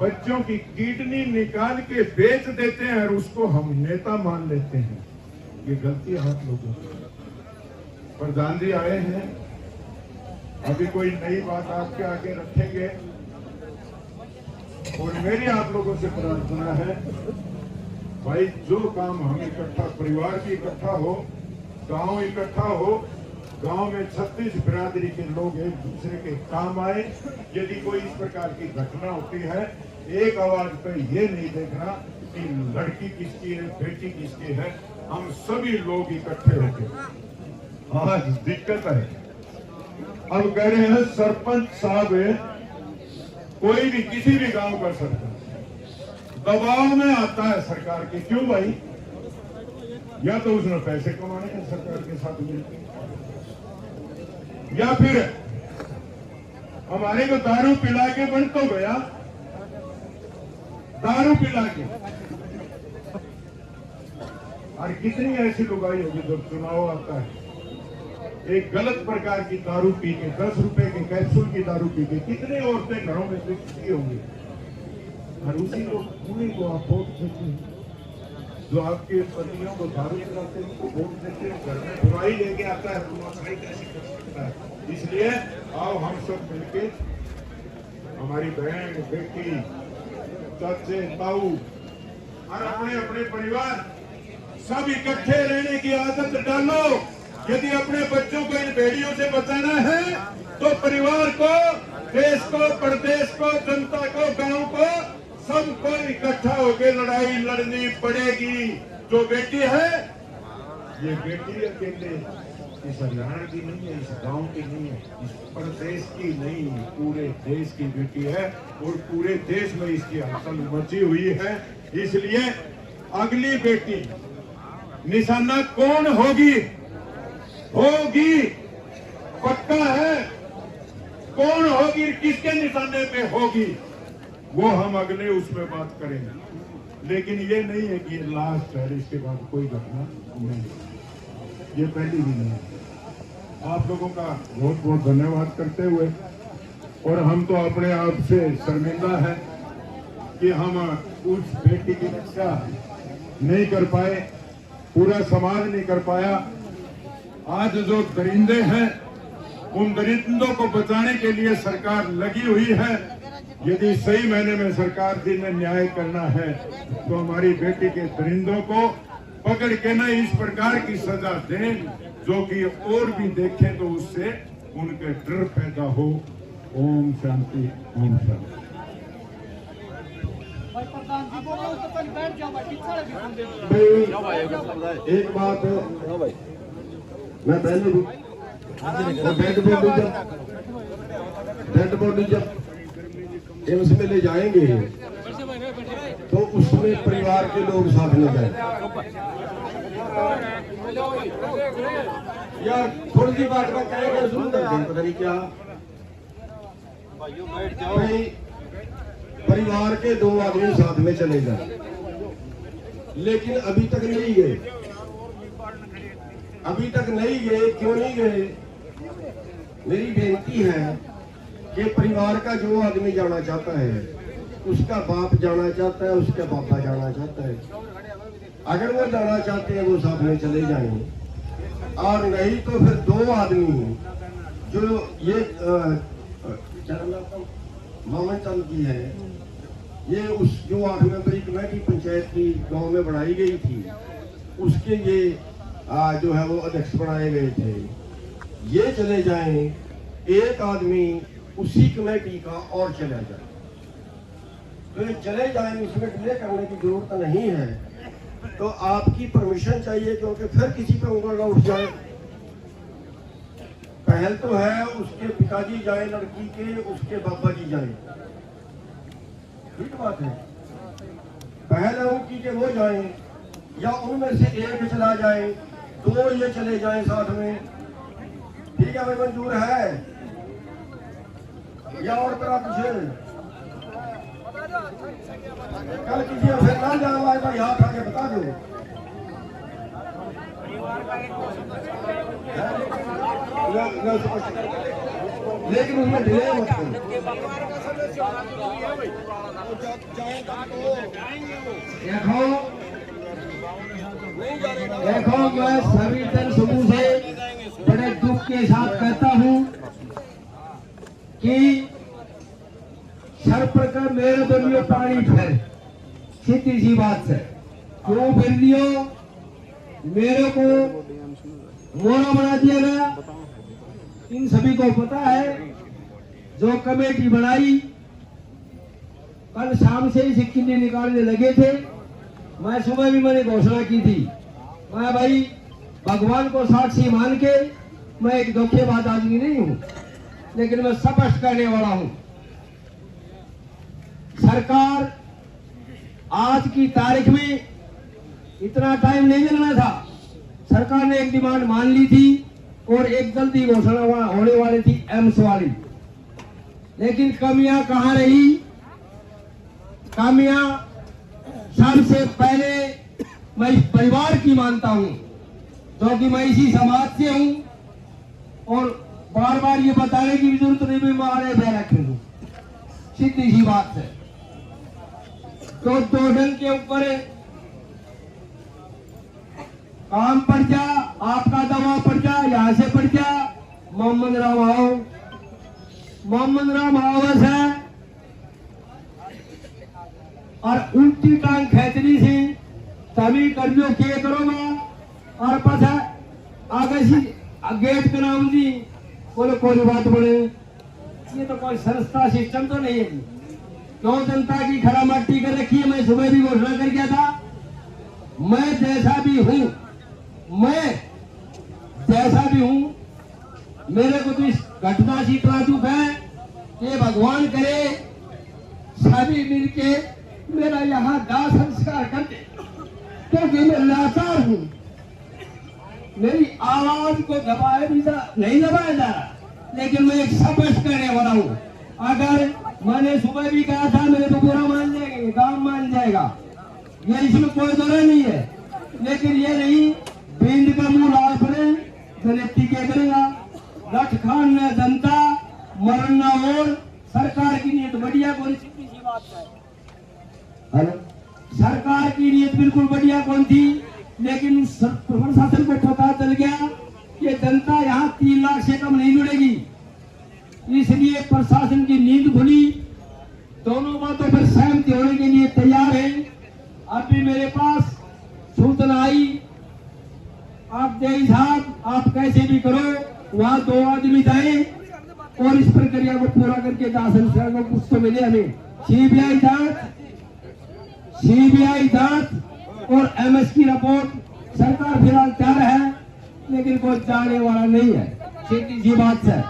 बच्चों की किडनी निकाल के बेच देते हैं और उसको हम नेता मान लेते हैं। ये गलती है आप लोगों की। प्रधान जी आए हैं, अभी कोई नई बात आपके आगे रखेंगे और मेरी आप लोगों से प्रार्थना है, भाई जो काम हम इकट्ठा, परिवार भी इकट्ठा हो, गांव इकट्ठा हो, गांव में 36 बिरादरी के लोग एक दूसरे के काम आए। यदि कोई इस प्रकार की घटना होती है, एक आवाज पे ये नहीं देखना कि लड़की किसकी है, बेटी किसकी है, हम सभी लोग इकट्ठे होंगे। आज दिक्कत है, अब कह रहे हैं सरपंच साहब, कोई भी किसी भी गांव का सरपंच दबाव में आता है सरकार के। क्यों भाई? या तो उसने पैसे कमाने हैं सरकार के साथ मिलकर, या फिर हमारे को दारू पिला के बन तो गया, दारू पिला के। और कितनी ऐसी लुगाई होगी जब चुनाव आता है, एक गलत प्रकार की दारू पी के, 10 रुपए के कैप्सूल की दारू पी के कितने औरतें घरों में बिकती होंगी, और उसी को पूरी को आप वोट देते हैं। जो आपके पतियों को दारू पिलाते हैं उनको वोट देते हैं, घर में बुराई लेके आता है, तो बुराई कैसे कर सकता है? इसलिए आओ हम सब मिलके, हमारी बहन, बेटी, चाचे, ताऊ और अपने अपने परिवार सब इकट्ठे रहने की आदत डालो। यदि अपने बच्चों को इन भेड़ियों से बचाना है तो परिवार को, देश को, प्रदेश को, जनता को, गांव को, सबको इकट्ठा होकर लड़ाई लड़नी पड़ेगी। जो बेटी है, ये बेटी अकेले इस हरियाणा की नहीं है, इस गांव की नहीं है, इस प्रदेश की नहीं, पूरे देश की बेटी है और पूरे देश में इसकी हलचल मची हुई है। इसलिए अगली बेटी निशाना कौन होगी? होगी, पक्का है। कौन होगी, किसके निशाने पे होगी, वो हम अगले उसमें बात करेंगे। लेकिन ये नहीं है कि ये लास्ट है, इसके बाद कोई घटना नहीं, ये पहली भी नहीं है। आप लोगों का बहुत बहुत धन्यवाद करते हुए, और हम तो अपने आप से शर्मिंदा है कि हम उस बेटी की रक्षा नहीं कर पाए, पूरा समाज नहीं कर पाया। आज जो दरिंदे हैं, उन दरिंदों को बचाने के लिए सरकार लगी हुई है। यदि सही मायने में सरकार जी ने न्याय करना है तो हमारी बेटी के दरिंदों को पकड़ के न इस प्रकार की सजा दें जो कि और भी देखें तो उससे उनके डर पैदा हो। ओम शांति, ओम शांति। एक बात मैं पहले भी, डेड बॉडी जब एम्स में ले जाएंगे तो उसमें परिवार के लोग साथ में जाए। यार थोड़ी सी बात मैं कहेंगे, पता नहीं क्या भाई, परिवार के 2 आदमी साथ में चले गए, लेकिन अभी तक नहीं गए। अभी तक नहीं गए, क्यों नहीं गए? मेरी बेनती है कि परिवार का जो आदमी जाना चाहता है, उसका बाप जाना चाहता है, उसका पापा जाना चाहता है, अगर वो जाना चाहते हैं वो साथ में चले जाएंगे, और नहीं तो फिर 2 आदमी जो ये मामन चंद की है, ये उस जो 8 मेंबरी कमेटी पंचायत की गांव में बनाई गई थी, उसके ये जो है वो अध्यक्ष बनाए गए थे, ये चले जाएं, एक आदमी उसी कमेटी का और चला जाए, तो ये चले जाएं, उसमें डिले करने की जरूरत नहीं है। तो आपकी परमिशन चाहिए, क्योंकि फिर किसी पे उंगल ना उठ जाए। पहल तो है उसके पिताजी जाए लड़की के, उसके बाबा जी जाए, ठीक बात है। पहल है उनकी कि वो जाए, या उनमें से एक चला जाए, 2 ये चले जाए साथ में, ठीक है भाई, मंजूर है। या और करा पीछे कल कीजिए फिर ना जाना भाई भाई हाथ आके बता दो लेकिन उसमें डिले मत देखो मैं सभी जन समूह से बड़े दुख के साथ कहता हूं कि सर पर का मेरे बनियो पानी फिर सीधी सी बात है क्यों फिर दियो मेरे को मोरा बना दिया गया। इन सभी को पता है जो कमेटी बनाई कल शाम से ही सिक्के निकालने लगे थे। मैं सुबह भी मैंने घोषणा की थी मैं भाई भगवान को साक्षी मान के मैं एक धोखेबाज आदमी नहीं हूं लेकिन मैं स्पष्ट करने वाला हूं सरकार आज की तारीख में इतना टाइम नहीं मिलना था। सरकार ने एक डिमांड मान ली थी और एक जल्दी घोषणा होने वाली थी एम्स वाली लेकिन कमियां कहां रही। कमियां सबसे पहले मैं इस परिवार की मानता हूं क्योंकि मैं इसी समाज से हूं और बार बार ये बताने की भी जरूरत नहीं भी मारे बैरक हूं सीधी सी बात है। तो दो ढंग के ऊपर काम पड़ जा आपका दबाव पड़ जा यहां से पड़ जा मोहम्मद राम आवास है और उल्टी टांग खेचनी से तभी कर्जों के करोगा और पास आगे गेट के नाम जी बोले कोई बात बोले ये तो कोई संस्था सिस्टम तो नहीं है क्यों जनता की खरा मट्टी कर रखी है। मैं सुबह भी घोषणा कर गया था मैं जैसा भी हूं मेरे को तो इस घटना से इतना दुख है कि भगवान करे सभी मिलके मेरा यहाँ दाह संस्कार कर दे क्योंकि मैं लाचार हूं मेरी आवाज को दबाया भी नहीं दबाया जा रहा लेकिन मैं एक स्पष्ट करने वाला हूं। अगर मैंने सुबह भी कहा था मेरे को बुरा मान जाएंगे काम मान जाएगा ये इसमें कोई दौरा नहीं है लेकिन ये नहीं बिंद का मुंह लाल पड़े गलती क्या करेगा रख खान ने जनता मरना और सरकार की नीयत बढ़िया कौन सी बात है सरकार की नीयत बिल्कुल बढ़िया कौन थी लेकिन प्रशासन को पता चल गया कि जनता यहाँ 3 लाख से कम नहीं जुड़ेगी इसलिए प्रशासन की नींद खुली दोनों बातों पर सहमति होने के लिए तैयार है। अभी मेरे पास सूचना आई आप जय साहब आप कैसे भी करो वहां 2 आदमी जाए और इस प्रक्रिया को पूरा करके दाह संस्कार को कुछ तो मिले हमें सीबीआई जांच और एमएस की रिपोर्ट सरकार फिलहाल तैयार है लेकिन कोई जाने वाला नहीं है सीधी सी बात है।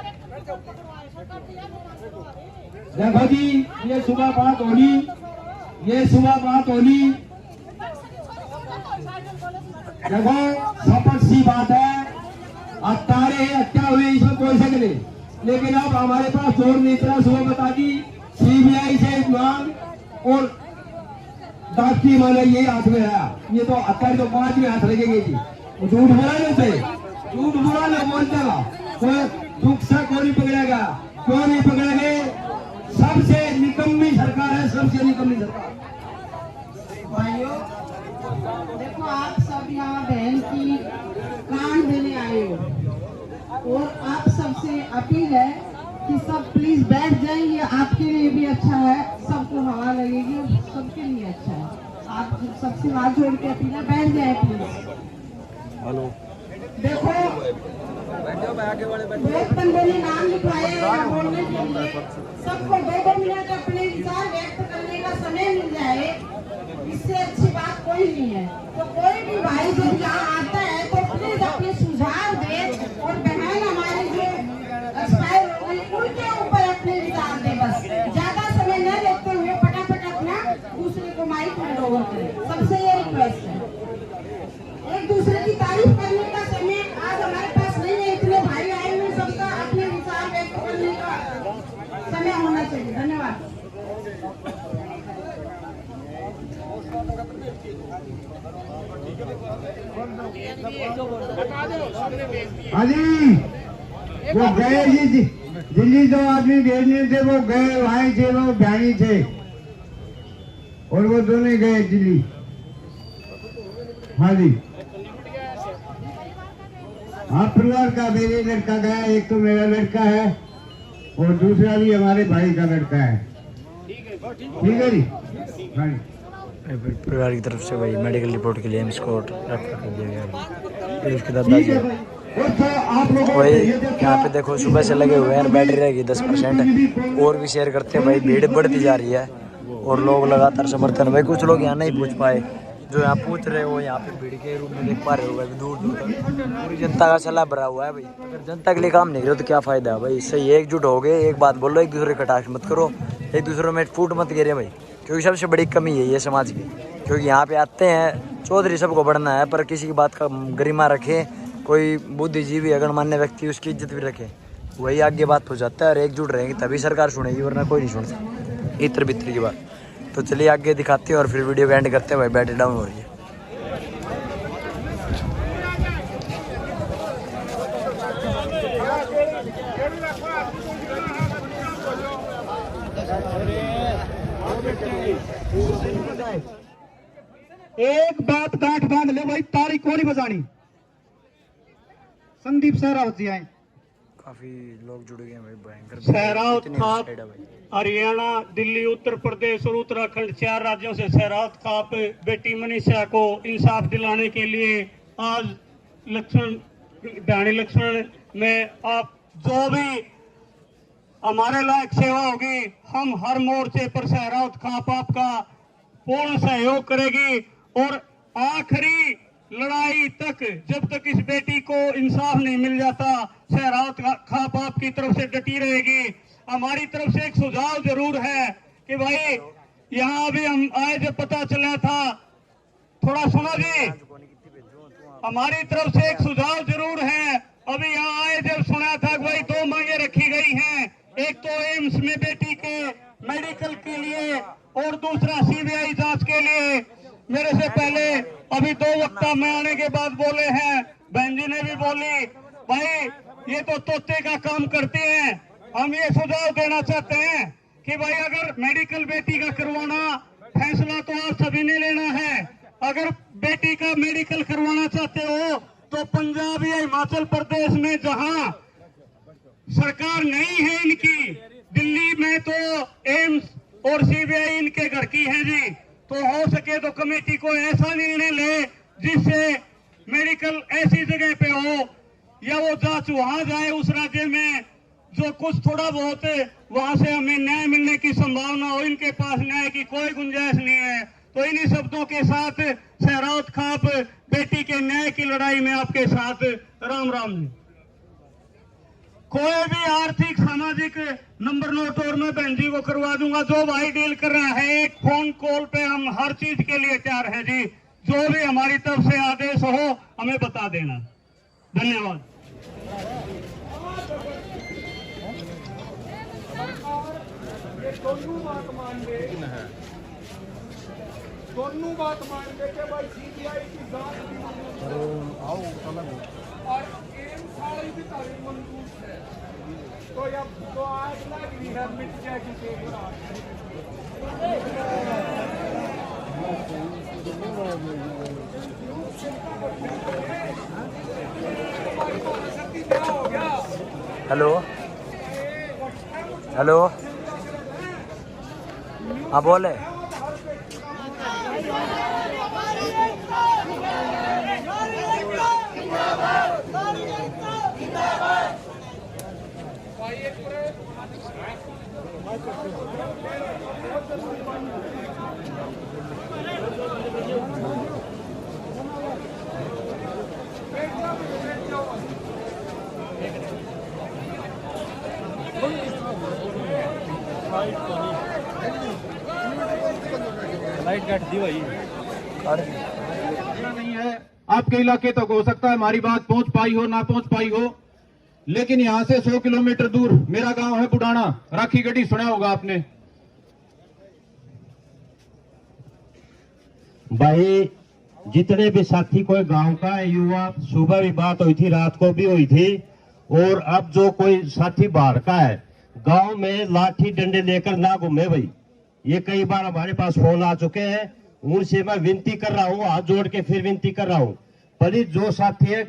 देखो जी ये सुबह बात होनी देखो सपट सी बात है तारे हत्या हुई इसमें कोई शक नहीं लेकिन अब हमारे पास जोर नहीं इतना सुबह बता दी सीबीआई से मांग और डॉक्टरी माने ये हाथ में है ये तो हत्या तो 5 में हाथ लगेंगे जी झूठ बोलाने से झूठ बोलाने बोल देगा कोई दुख से कोई नहीं पकड़ेगा क्यों नहीं पकड़ेंगे सबसे निकम्मी सरकार है सबसे निकम्मी सरकार। भाइयों देखो आप सब यहाँ बहन की कान देने आए हो और आप सबसे अपील है कि सब प्लीज बैठ जाएं ये आपके लिए भी अच्छा है सबको हवा लगेगी और सबके लिए अच्छा है आप सबसे हाथ जोड़ के अपील है बैठ जाए प्लीज। हेलो देखो बहुत बंदों ने नाम लिखवाए बोलने के लिए सबको 2 मिनट अपने विचार व्यक्त करने का समय मिल जाए इससे अच्छी बात कोई नहीं है। तो कोई भी भाई जब यहाँ आता है तो प्लीज अपने सुझाव दे और बहन हमारी जो एक्सपायर हो गई उनके ऊपर अपने विचार दे बस ज्यादा समय न लेते हुए फटाफट अपना दूसरे को माइक हैंड ओवर करें सबसे ये रिक्वेस्ट है। एक दूसरे की तारीफ करने का समय आज हमारे पास नहीं है इतने भाई आए हुए सबका अपने विचार व्यक्त करने का समय हाँ जी, वो गए जी दिल्ली, जो आदमी भेजने थे वो गए, वहां थे, वो बयानी थे और वो दोनों गए दिल्ली। हाँ जी, हाँ परिवार का मेरे लड़का गया, एक तो मेरा लड़का है और दूसरा भी हमारे भाई का लड़का है। ठीक है जी। हाँ जी, परिवार की तरफ से भाई मेडिकल रिपोर्ट के लिए एम्स को रेफर कर दिया गया। फिर उसके दादाजी वही यहाँ पे देखो सुबह से लगे हुए हैं, बैटरी रहेगी 10% और भी शेयर करते हैं भाई, भीड़ बढ़ती जा रही है और लोग लगातार समर्थन। भाई कुछ लोग यहाँ नहीं पूछ पाए, जो यहाँ पूछ रहे हो यहाँ पे भीड़ के रूप में देख पा रहे हो भाई, दूर दूर तक पूरी जनता का सलाह भरा हुआ है भाई। अगर जनता के लिए काम नहीं करो तो क्या फायदा है भाई। सही एकजुट हो गए, एक बात बोलो, एक दूसरे का कटाक्ष मत करो, एक दूसरे में फूट मत गिरे भाई, क्योंकि सबसे बड़ी कमी है ये समाज की। क्योंकि यहाँ पे आते हैं चौधरी सबको बढ़ना है, पर किसी की बात का गरिमा रखे, कोई बुद्धिजीवी गणमान्य व्यक्ति उसकी इज्जत भी रखे, वही आगे बात हो जाता है। और एकजुट रहेंगे तभी सरकार सुनेगी, वरना कोई नहीं सुन सकता इतर बितर की बात। तो चलिए आगे दिखाते हैं और फिर वीडियो का एंड करते हैं भाई, बैटरी डाउन हो रही है। एक बात गांठ बांध ले भाई, ताली कौन ही बजानी। संदीप सहरावत जी आए, काफी लोग जुड़ गए हैं भाई, भयंकर सहरावत खाप हरियाणा, दिल्ली, उत्तर प्रदेश और उत्तराखंड 4 राज्यों से सहरावत खाप बेटी मनीषा को इंसाफ दिलाने के लिए आज ढाणी लक्ष्मण में आप जो भी हमारे लायक सेवा होगी, हम हर मोर्चे पर सहरावत खाप आपका पूर्ण सहयोग करेगी और आखिरी लड़ाई तक, जब तक इस बेटी को इंसाफ नहीं मिल जाता, सहरावत खाप आपकी तरफ से डटी रहेगी। हमारी तरफ से एक सुझाव जरूर है कि भाई यहाँ अभी हम आए जब पता चला था, थोड़ा सुनो जी, हमारी तरफ से एक सुझाव जरूर है। अभी यहाँ आए जब सुना था कि भाई 2 मांगे रखी गई हैं, एक तो एम्स में बेटी के मेडिकल के लिए और दूसरा सीबीआई जांच के लिए। मेरे से पहले अभी 2 वक्ता में आने के बाद बोले हैं, बहन जी ने भी बोली, भाई ये तो तोते का काम करते हैं। हम ये सुझाव देना चाहते हैं कि भाई अगर मेडिकल बेटी का करवाना, फैसला तो आप सभी ने लेना है। अगर बेटी का मेडिकल करवाना चाहते हो तो पंजाब या हिमाचल प्रदेश में जहां सरकार नहीं है इनकी, दिल्ली में तो एम्स और सीबीआई इनके घर की है जी, तो हो सके तो कमेटी को ऐसा निर्णय ले जिससे मेडिकल ऐसी जगह पे हो या वो जांच वहां जाए उस राज्य में जो कुछ थोड़ा बहुत वहां से हमें न्याय मिलने की संभावना हो। इनके पास न्याय की कोई गुंजाइश नहीं है। तो इन्हीं शब्दों के साथ सहरावत खाप बेटी के न्याय की लड़ाई में आपके साथ राम राम जी। कोई भी आर्थिक सामाजिक नंबर नोट और मैं बहन जी को करवा दूंगा। जो भाई डील कर रहा है, एक फोन कॉल पे हम हर चीज के लिए तैयार हैं जी। जो भी हमारी तरफ से आदेश हो हमें बता देना। धन्यवाद। दोनों बात मान के कि भाई सीबीआई की जांच और एम्स वाली भी तारीख मंजूर है, तो अब तो आग लग रही है, मिट जाएगी हेलो हेलो, हाँ बोले। लाइट काट दी भाई। नहीं है आपके इलाके तक, हो सकता है हमारी बात पहुंच पाई हो ना पहुंच पाई हो, लेकिन यहां से 100 किलोमीटर दूर मेरा गांव है बुडाना। राखी गढ़ी सुना होगा आपने। भाई जितने भी साथी कोई गांव का युवा, सुबह भी बात हुई थी, रात को भी हुई थी, और अब जो कोई साथी बाहर का है, गांव में लाठी डंडे लेकर ना घूमे भाई। ये कई बार हमारे पास फोन आ चुके हैं, उनसे मैं विनती कर रहा हूँ, हाथ जोड़ के फिर विनती कर रहा हूँ, प्लीज जो साथी है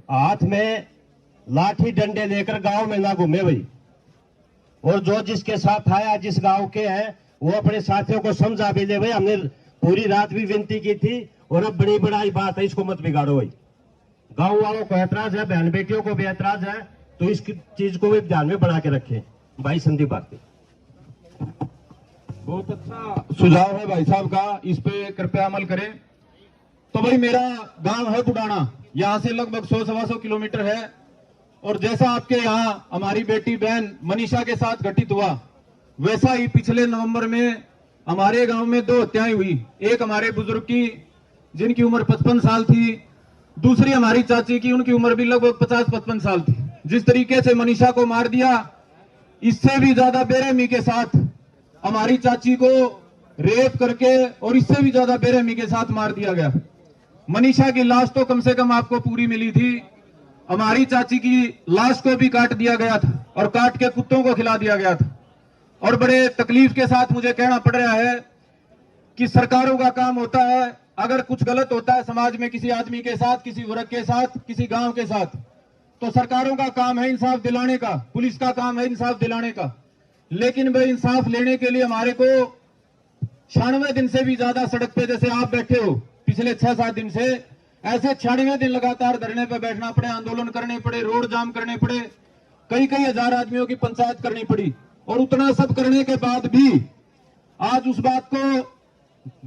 हाथ में लाठी डंडे लेकर गांव में ना घूमे भाई। और जो जिसके साथ आया, जिस गांव के हैं, वो अपने साथियों को समझा भी दे भाई। हमने पूरी रात भी विनती की थी, और अब बड़ी बड़ी बात है, इसको मत बिगाड़ो भाई। गांव वालों को ऐतराज है, बहन बेटियों को भी ऐतराज है, तो इस चीज को भी ध्यान में बना के रखें। भाई संदीप भारती। बहुत अच्छा सुझाव है भाई साहब का, इस पे कृपया अमल करें। तो भाई मेरा गांव है बुडाना, यहाँ से लगभग 100-125 किलोमीटर है, और जैसा आपके यहाँ हमारी बेटी बहन मनीषा के साथ घटित हुआ, वैसा ही पिछले नवंबर में हमारे गांव में 2 हत्याएं हुई। एक हमारे बुजुर्ग की, जिनकी उम्र 55 साल थी, दूसरी हमारी चाची की, उनकी उम्र भी लगभग 50-55 साल थी। जिस तरीके से मनीषा को मार दिया, इससे भी ज्यादा बेरहमी के साथ हमारी चाची को रेप करके और इससे भी ज्यादा बेरहमी के साथ मार दिया गया। मनीषा की लाश तो कम से कम आपको पूरी मिली थी, हमारी चाची की लाश को भी काट दिया गया था और काट के कुत्तों को खिला दिया गया था। और बड़े तकलीफ के साथ मुझे कहना पड़ रहा है कि सरकारों का काम होता है, अगर कुछ गलत होता है समाज में किसी आदमी के साथ, किसी वर्ग के साथ, किसी गांव के साथ, तो सरकारों का काम है इंसाफ दिलाने का, पुलिस का काम है इंसाफ दिलाने का। लेकिन भाई इंसाफ लेने के लिए हमारे को 96 दिन से भी ज्यादा सड़क पे, जैसे आप बैठे हो पिछले 6-7 दिन से, ऐसे 96 दिन लगातार धरने पे बैठना पड़े, आंदोलन करने पड़े, रोड जाम करने पड़े, कई हजार आदमियों की पंचायत करनी पड़ी। और उतना सब करने के बाद भी आज उस बात को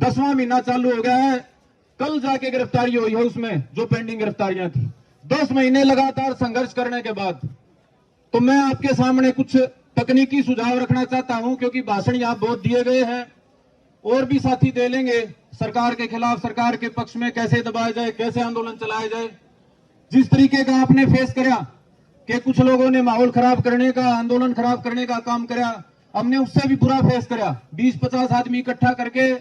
10वां महीना चालू हो गया है, कल जाके गिरफ्तारी हुई है उसमें जो पेंडिंग गिरफ्तारियां थी, 10 महीने लगातार संघर्ष करने के बाद। तो मैं आपके सामने कुछ तकनीकी सुझाव रखना चाहता हूं, क्योंकि भाषण यहां बहुत दिए गए हैं, और भी साथी दे लेंगे सरकार के खिलाफ, सरकार के पक्ष में कैसे दबाया जाए, कैसे आंदोलन चलाया जाए। जिस तरीके का आपने फेस कराया कि कुछ लोगों ने माहौल खराब करने का, आंदोलन खराब करने का काम कराया, हमने उससे भी बुरा फेस कराया। 20-50 आदमी इकट्ठा करके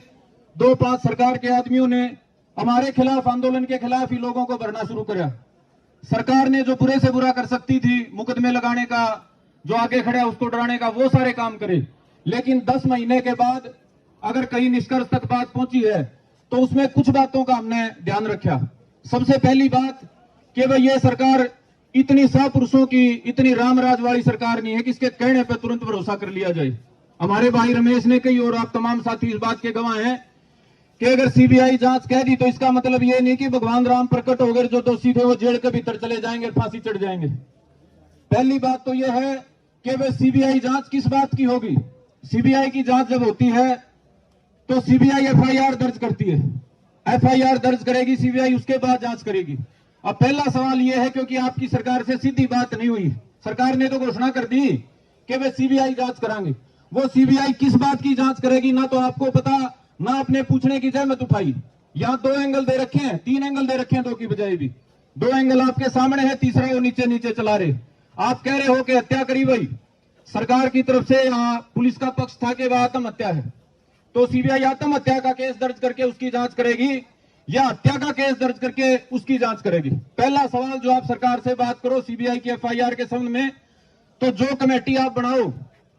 2-5 सरकार के आदमियों ने हमारे खिलाफ, आंदोलन के खिलाफ ही लोगों को भरना शुरू कराया। सरकार ने जो बुरे से बुरा कर सकती थी, मुकदमे लगाने का, जो आगे खड़ा है उसको डराने का, वो सारे काम करे। लेकिन 10 महीने के बाद अगर कहीं निष्कर्ष तक बात पहुंची है, तो उसमें कुछ बातों का हमने ध्यान रखा। सबसे पहली बात कि भाई ये सरकार इतनी सपुरुषों की, इतनी रामराज वाली सरकार नहीं है कि इसके कहने पर तुरंत भरोसा कर लिया जाए। हमारे भाई रमेश ने कही, और आप तमाम साथी इस बात के गवाह हैं, कि अगर सीबीआई जांच कह दी तो इसका मतलब ये नहीं कि भगवान राम प्रकट हो गए, जो दोषी थे वो जेल के भीतर चले जाएंगे, फांसी चढ़ जाएंगे। पहली बात तो यह है कि वह सीबीआई जांच किस बात की होगी। सीबीआई की जांच जब होती है तो सीबीआई एफआईआर दर्ज करती है, एफआईआर दर्ज करेगी सीबीआई, उसके बाद जांच करेगी। अब पहला सवाल यह है, क्योंकि आपकी सरकार से सीधी बात नहीं हुई, सरकार ने तो घोषणा कर दी कि वे सीबीआई जांच कराएंगे, वो सीबीआई किस बात की जांच करेगी ना तो आपको पता, ना आपने पूछने की जहमत उठाई। यहाँ 2 एंगल दे रखे हैं, 3 एंगल दे रखे हैं, 2 की बजाय भी 2 एंगल आपके सामने है, तीसरा वो नीचे नीचे चला रहे। आप कह रहे हो कि हत्या करी भाई, सरकार की तरफ से यहाँ पुलिस का पक्ष था कि वह आत्महत्या है, तो सीबीआई आत्महत्या का केस दर्ज करके उसकी जांच करेगी या हत्या का केस दर्ज करके उसकी जांच करेगी। पहला सवाल जो आप सरकार से बात करो सीबीआई की एफआईआर के संबंध में, तो जो कमेटी आप बनाओ।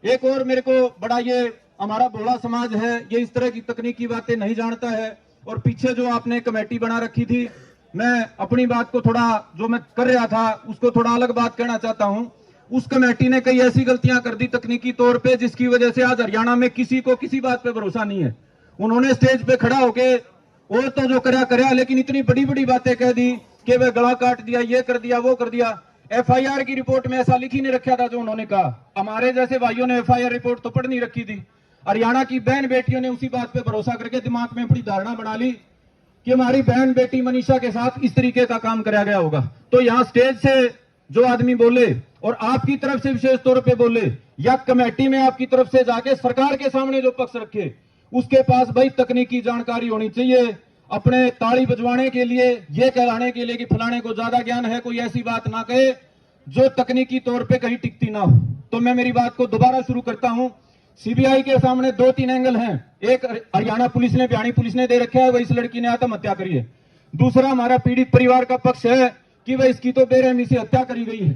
एक और मेरे को बड़ा, ये हमारा भोला समाज है, ये इस तरह की तकनीकी बातें नहीं जानता है, और पीछे जो आपने कमेटी बना रखी थी, मैं अपनी बात को थोड़ा, जो मैं कर रहा था उसको थोड़ा अलग बात कहना चाहता हूं। उस कमेटी ने कई ऐसी गलतियां कर दी तकनीकी तौर पे, जिसकी वजह से आज हरियाणा में किसी को किसी बात पे भरोसा नहीं है। उन्होंने स्टेज पे खड़ा होके और तो जो कराया, लेकिन इतनी बड़ी बड़ी बातें कह दी कि वह गला काट दिया, ये कर दिया, वो कर दिया। एफआईआर की रिपोर्ट में ऐसा लिख ही नहीं रखा था जो उन्होंने कहा। हमारे जैसे भाइयों ने एफआईआर रिपोर्ट तो पढ़ नहीं रखी थी, हरियाणा की बहन बेटियों ने उसी बात पे भरोसा करके दिमाग में अपनी धारणा बना ली कि हमारी बहन बेटी मनीषा के साथ इस तरीके का काम कराया गया होगा। तो यहाँ स्टेज से जो आदमी बोले और आपकी तरफ से विशेष तौर पे बोले, या कमेटी में आपकी तरफ से जाके सरकार के सामने जो पक्ष रखे, उसके पास भाई तकनीकी जानकारी होनी चाहिए, अपने ताली बजवाने के लिए, ये कहलाने के लिए कि फलाने को ज्यादा ज्ञान है, कोई ऐसी बात ना कहे जो तकनीकी तौर पे कहीं टिकती ना हो। तो मैं मेरी बात को दोबारा शुरू करता हूं। सीबीआई के सामने 2-3 एंगल हैं। एक हरियाणा पुलिस ने, बिहानी पुलिस ने दे रखा है वह इस लड़की ने आत्महत्या करी है। दूसरा हमारा पीड़ित परिवार का पक्ष है कि वह इसकी तो बेरहमी से हत्या करी गई है।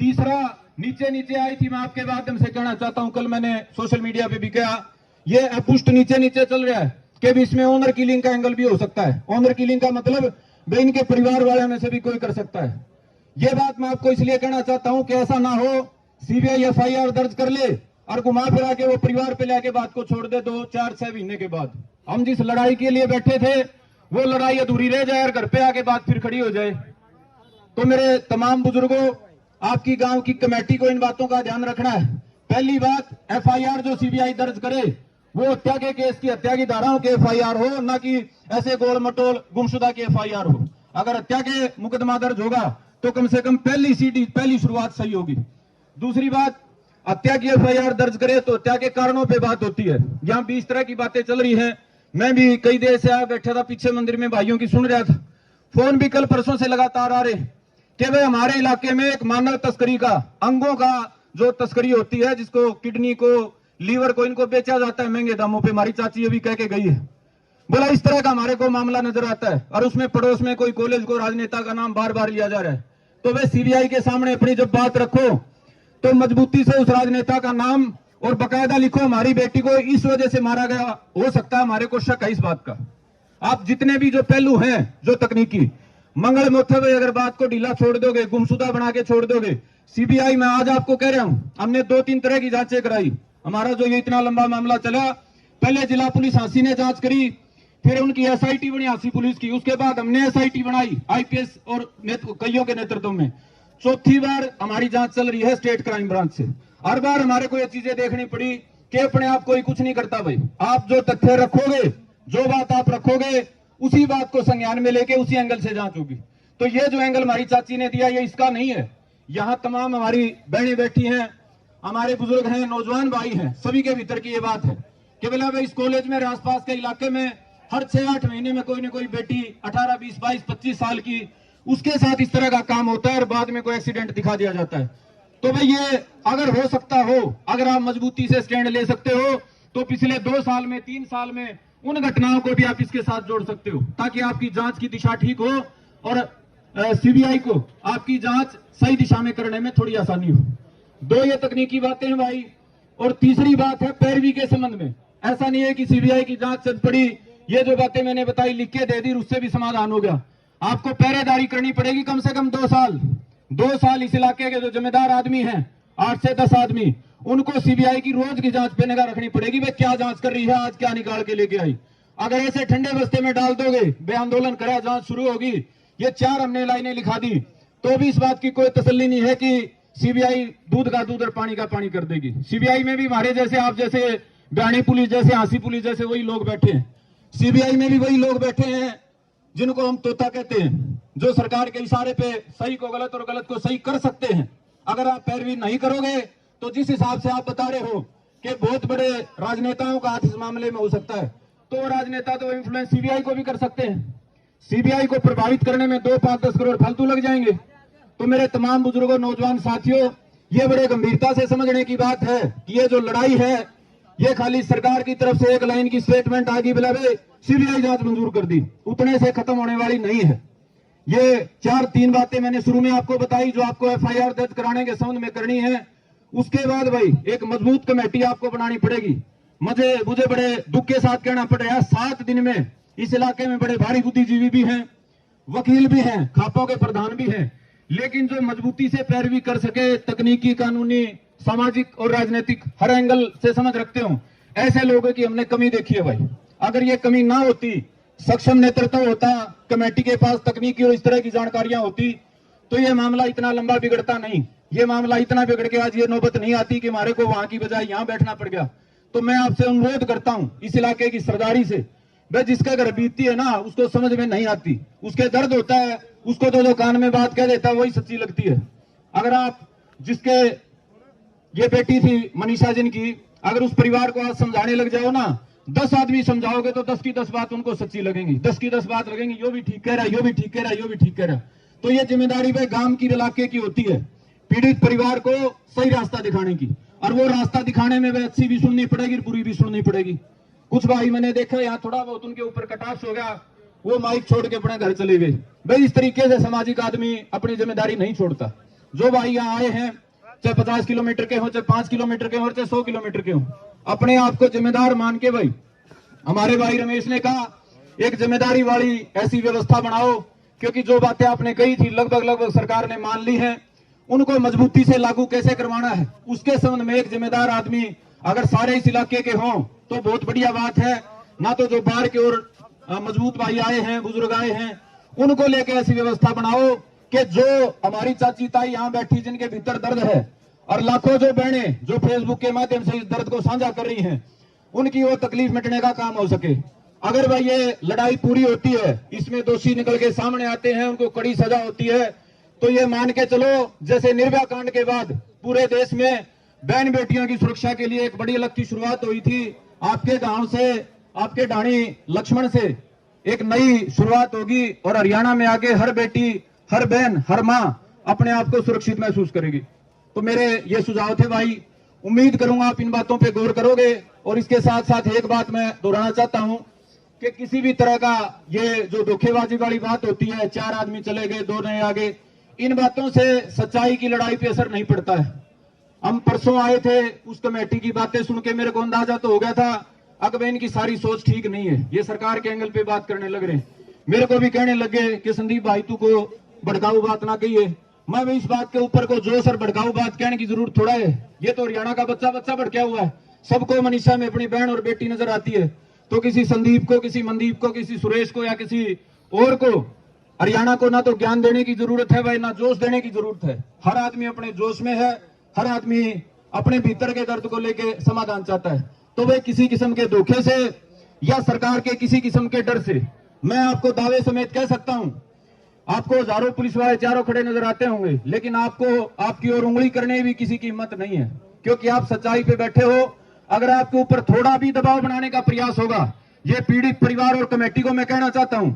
तीसरा नीचे नीचे आई थी, मैं आपके माध्यम से कहना चाहता हूं, कल मैंने सोशल मीडिया पे भी कहा, ये अपुष्ट नीचे नीचे चल रहा है कि भी इसमें ऑनर किलिंग का एंगल भी हो सकता है। ऑनर किलिंग का मतलब बहन के परिवार वाले में से भी कोई कर सकता है। ये बात मैं आपको इसलिए कहना चाहता हूं कि ऐसा ना हो सीबीआई एफआईआर दर्ज कर ले और घुमा फिरा के वो परिवार पे लेके बात को छोड़ दे 2-4-6 महीने के बाद। हम जिस लड़ाई के लिए बैठे थे वो लड़ाई अधूरी रह जाए और घर पे आके बात फिर खड़ी हो जाए। तो मेरे तमाम बुजुर्गों, आपकी गांव की कमेटी को इन बातों का ध्यान रखना है। पहली बात, एफआईआर जो सीबीआई दर्ज करे वो हत्या के केस की, हत्या की धाराओं के एफआईआर हो, ना कि ऐसे गोल मटोल गुमशुदा की एफआईआर हो। अगर हत्या के मुकदमा दर्ज होगा तो कम से कम पहली शुरुआत सही होगी। दूसरी बात, हत्या की एफआईआर दर्ज करे तो हत्या के कारणों पे बात होती है। यहाँ 20 तरह की बातें चल रही हैं। मैं भी कई देर से आया बैठा था पीछे मंदिर में, भाइयों की सुन रहा था। फोन भी कल परसों से लगातार आ रहे कि भाई हमारे इलाके में एक मानव तस्करी का, अंगों का जो तस्करी होती है, जिसको किडनी को, लीवर को, इनको बेचा जाता है महंगे दामों पे। हमारी चाची अभी कह के गई है, बोला इस तरह का हमारे को मामला नजर आता है और उसमें पड़ोस में कोई कॉलेज को राजनेता का नाम बार बार लिया जा रहा है। तो वे सीबीआई के सामने अपनी जब बात रखो तो मजबूती से उस राजनेता का नाम और बकायदा लिखो, हमारी बेटी को इस वजह से मारा गया, हो सकता है, हमारे को शक है इस बात का। आप जितने भी जो पहलू हैं जो तकनीकी, मंगल मोथे हुए अगर बात को ढीला छोड़ दोगे, गुमशुदा बना के छोड़ दोगे, सीबीआई में आज आपको कह रहा हूं, हमने 2-3 तरह की जांचें कराई। हमारा जो ये इतना लंबा मामला चला, पहले जिला पुलिस हांसी ने जांच करी, फिर उनकी एसआईटी बनी हांसी पुलिस की, उसके बाद हमने एसआईटी बनाई आईपीएस और कईयों के नेतृत्व में। चौथी बार हमारी जांच चल रही है स्टेट क्राइम ब्रांच से। हर बार हमारे को ये चीजें देखनी पड़ी कि अपने आप कोई कुछ नहीं करता भाई। आप जो तथ्य रखोगे, जो बात आप रखोगे, उसी बात को संज्ञान में लेके उसी एंगल से जांच होगी। तो ये जो एंगल हमारी चाची ने दिया, ये इसका नहीं है। यहाँ तमाम हमारी बहनें बैठी हैं, हमारे बुजुर्ग हैं, नौजवान भाई हैं, सभी के भीतर की ये बात है कि बोला भाई इस कॉलेज में, आसपास के इलाके में हर 6-8 महीने में कोई ना कोई बेटी 18, 20, 22, 25 साल की, उसके साथ इस तरह का काम होता है और बाद में कोई एक्सीडेंट दिखा दिया जाता है। तो भाई ये अगर हो सकता हो, अगर आप मजबूती से स्टैंड ले सकते हो, तो पिछले 2 साल में, 3 साल में उन घटनाओं को भी आप इसके साथ जोड़ सकते हो, ताकि आपकी जांच की दिशा ठीक हो और सीबीआई को आपकी जांच सही दिशा में करने में थोड़ी आसानी हो। 2 ये तकनीकी बातें हैं भाई। और तीसरी बात है पैरवी के संबंध में। ऐसा नहीं है कि सीबीआई की जांच चल पड़ी, ये जो बातें मैंने बताई लिख के दे दी, उससे भी समाधान हो गया। आपको पहरेदारी करनी पड़ेगी कम से कम 2 साल। 2 साल इस इलाके के जो जिम्मेदार आदमी हैं, 8 से 10 आदमी, उनको सीबीआई की रोज की जांच पे निगाह रखनी पड़ेगी। वे क्या जांच कर रही है, आज क्या निकाल के लेके आई। अगर ऐसे ठंडे बस्ते में डाल दोगे, बे आंदोलन करा, जांच शुरू होगी, ये 4 हमने लाइनें लिखा दी, तो भी इस बात की कोई तसल्ली नहीं है कि सीबीआई दूध का दूध और पानी का पानी कर देगी। सीबीआई में भी हमारे जैसे, आप जैसे, बिहानी पुलिस जैसे, हांसी पुलिस जैसे वही लोग बैठे हैं। सीबीआई में भी वही लोग बैठे हैं जिनको हम तोता कहते हैं, जो सरकार के इशारे पे सही को गलत और गलत को सही कर सकते हैं। अगर आप पैरवी नहीं करोगे तो जिस हिसाब से आप बता रहे हो कि बहुत बड़े राजनेताओं का हाथ इस मामले में हो सकता है, तो राजनेता तो इन्फ्लुएंस सीबीआई को भी कर सकते हैं। सीबीआई को प्रभावित करने में 2, 5, 10 करोड़ फालतू लग जाएंगे। तो मेरे तमाम बुजुर्गों, नौजवान साथियों, ये बड़े गंभीरता से समझने की बात है कि ये जो लड़ाई है, ये खाली सरकार की तरफ से एक लाइन की स्टेटमेंट आ गई, बोला सीबीआई जांच मंजूर कर दी, उतने से खत्म होने वाली नहीं है। ये 4-3 बातें मैंने शुरू में आपको बताई जो आपको एफआईआर दर्ज कराने के संबंध में करनी है। उसके बाद भाई एक मजबूत कमेटी आपको बनानी पड़ेगी। मुझे बड़े दुख के साथ कहना पड़ रहा है, 7 दिन में इस इलाके में बड़े भारी बुद्धिजीवी भी हैं, वकील भी हैं, खापों के प्रधान भी हैं, लेकिन जो मजबूती से पैरवी कर सके, तकनीकी, कानूनी, सामाजिक और राजनीतिक हर एंगल से समझ रखते हो, ऐसे लोगों की हमने कमी देखी है भाई। अगर ये कमी ना होती, सक्षम नेतृत्व होता, कमेटी के पास तकनीकी और इस तरह की जानकारियां होती, तो ये मामला इतना लंबा बिगड़ता नहीं। ये मामला इतना बिगड़ के आज ये नौबत नहीं आती कि हमारे को वहां की बजाय यहां बैठना पड़ गया। तो मैं आपसे अनुरोध करता हूं इस इलाके की सरदारी से, भाई जिसका घर बीतती है ना, उसको समझ में नहीं आती, उसके दर्द होता है, उसको तो जो कान में बात कह देता है वही सच्ची लगती है। अगर आप जिसके ये बेटी थी मनीषा जिनकी, अगर उस परिवार को आज समझाने लग जाओ ना, 10 आदमी समझाओगे तो 10 की 10 बात उनको सच्ची लगेंगी, 10 की 10 बात लगेंगी, यो भी ठीक कह रहा है, यो भी ठीक कह रहा है, यो भी ठीक कह रहा है। तो ये जिम्मेदारी भाई गांव की, इलाके की होती है, पीड़ित परिवार को सही रास्ता दिखाने की। और वो रास्ता दिखाने में वे अच्छी भी सुननी पड़ेगी, बुरी भी सुननी पड़ेगी। कुछ भाई मैंने देखा यहाँ थोड़ा बहुत उनके ऊपर कटाक्ष हो गया, वो माइक छोड़ के अपने घर चले गए। भाई इस तरीके से सामाजिक आदमी अपनी जिम्मेदारी नहीं छोड़ता। जो भाई यहाँ आए हैं, चाहे 50 किलोमीटर के हो, चाहे 5 किलोमीटर के हो, चाहे 100 किलोमीटर के हो, अपने आप को जिम्मेदार मान के भाई, हमारे भाई रमेश ने कहा एक जिम्मेदारी वाली ऐसी व्यवस्था बनाओ, क्योंकि जो बातें आपने कही थी लगभग सरकार ने मान ली है, उनको मजबूती से लागू कैसे करवाना है उसके संबंध में एक जिम्मेदार आदमी अगर सारे इस इलाके के हों तो बहुत बढ़िया बात है। ना तो जो बाहर की ओर मजबूत भाई आए हैं, बुजुर्ग आए हैं, उनको लेके ऐसी व्यवस्था बनाओ कि जो हमारी चाची ताई यहाँ बैठी जिनके भीतर दर्द है, और लाखों जो बहनें जो फेसबुक के माध्यम से इस दर्द को साझा कर रही हैं, उनकी वो तकलीफ मिटने का काम हो सके। अगर भाई ये लड़ाई पूरी होती है, इसमें दोषी निकल के सामने आते हैं, उनको कड़ी सजा होती है, तो ये मान के चलो जैसे निर्भया कांड के बाद पूरे देश में बहन बेटियों की सुरक्षा के लिए एक बड़ी अलग की शुरुआत हुई थी, आपके गांव से, आपके ढाणी लक्ष्मण से एक नई शुरुआत होगी और हरियाणा में आगे हर बेटी, हर बहन, हर माँ अपने आप को सुरक्षित महसूस करेगी। तो मेरे ये सुझाव थे भाई, उम्मीद करूंगा आप इन बातों पे गौर करोगे। और इसके साथ साथ एक बात मैं दोहराना चाहता हूं कि किसी भी तरह का ये जो धोखेबाजी वाली बात होती है, 4 आदमी चले गए 2 नए आगे, इन बातों से सच्चाई की लड़ाई पे असर नहीं पड़ता है। हम परसों आए थे, उस कमेटी की बातें सुन के मेरे को अंदाजा तो हो गया था अगर इनकी सारी सोच ठीक नहीं है, ये सरकार के एंगल पे बात करने लग रहे हैं। मेरे को भी कहने लगे कि संदीप भाई तू को भड़काऊ बात ना कहिए। मैं भी इस बात के ऊपर को जो सर भड़काऊ बात कहने की जरूरत थोड़ा है, ये तो हरियाणा का बच्चा भड़का हुआ है, सबको मनीषा में अपनी बहन और बेटी नजर आती है, तो किसी संदीप को, किसी मनदीप को, किसी सुरेश को या किसी और को हरियाणा को ना तो ज्ञान देने की जरूरत है भाई, ना जोश देने की जरूरत है। हर आदमी अपने जोश में है, हर आदमी अपने भीतर के दर्द को लेके समाधान चाहता है। तो वे किसी किस्म के धोखे से या सरकार के किसी किस्म के डर से, मैं आपको दावे समेत कह सकता हूं, आपको हजारों पुलिस वाले चारों खड़े नजर आते होंगे, लेकिन आपको आपकी ओर उंगली करने भी किसी की हिम्मत नहीं है, क्योंकि आप सच्चाई पे बैठे हो। अगर आपके ऊपर थोड़ा भी दबाव बनाने का प्रयास होगा, ये पीड़ित परिवार और कमेटी को मैं कहना चाहता हूं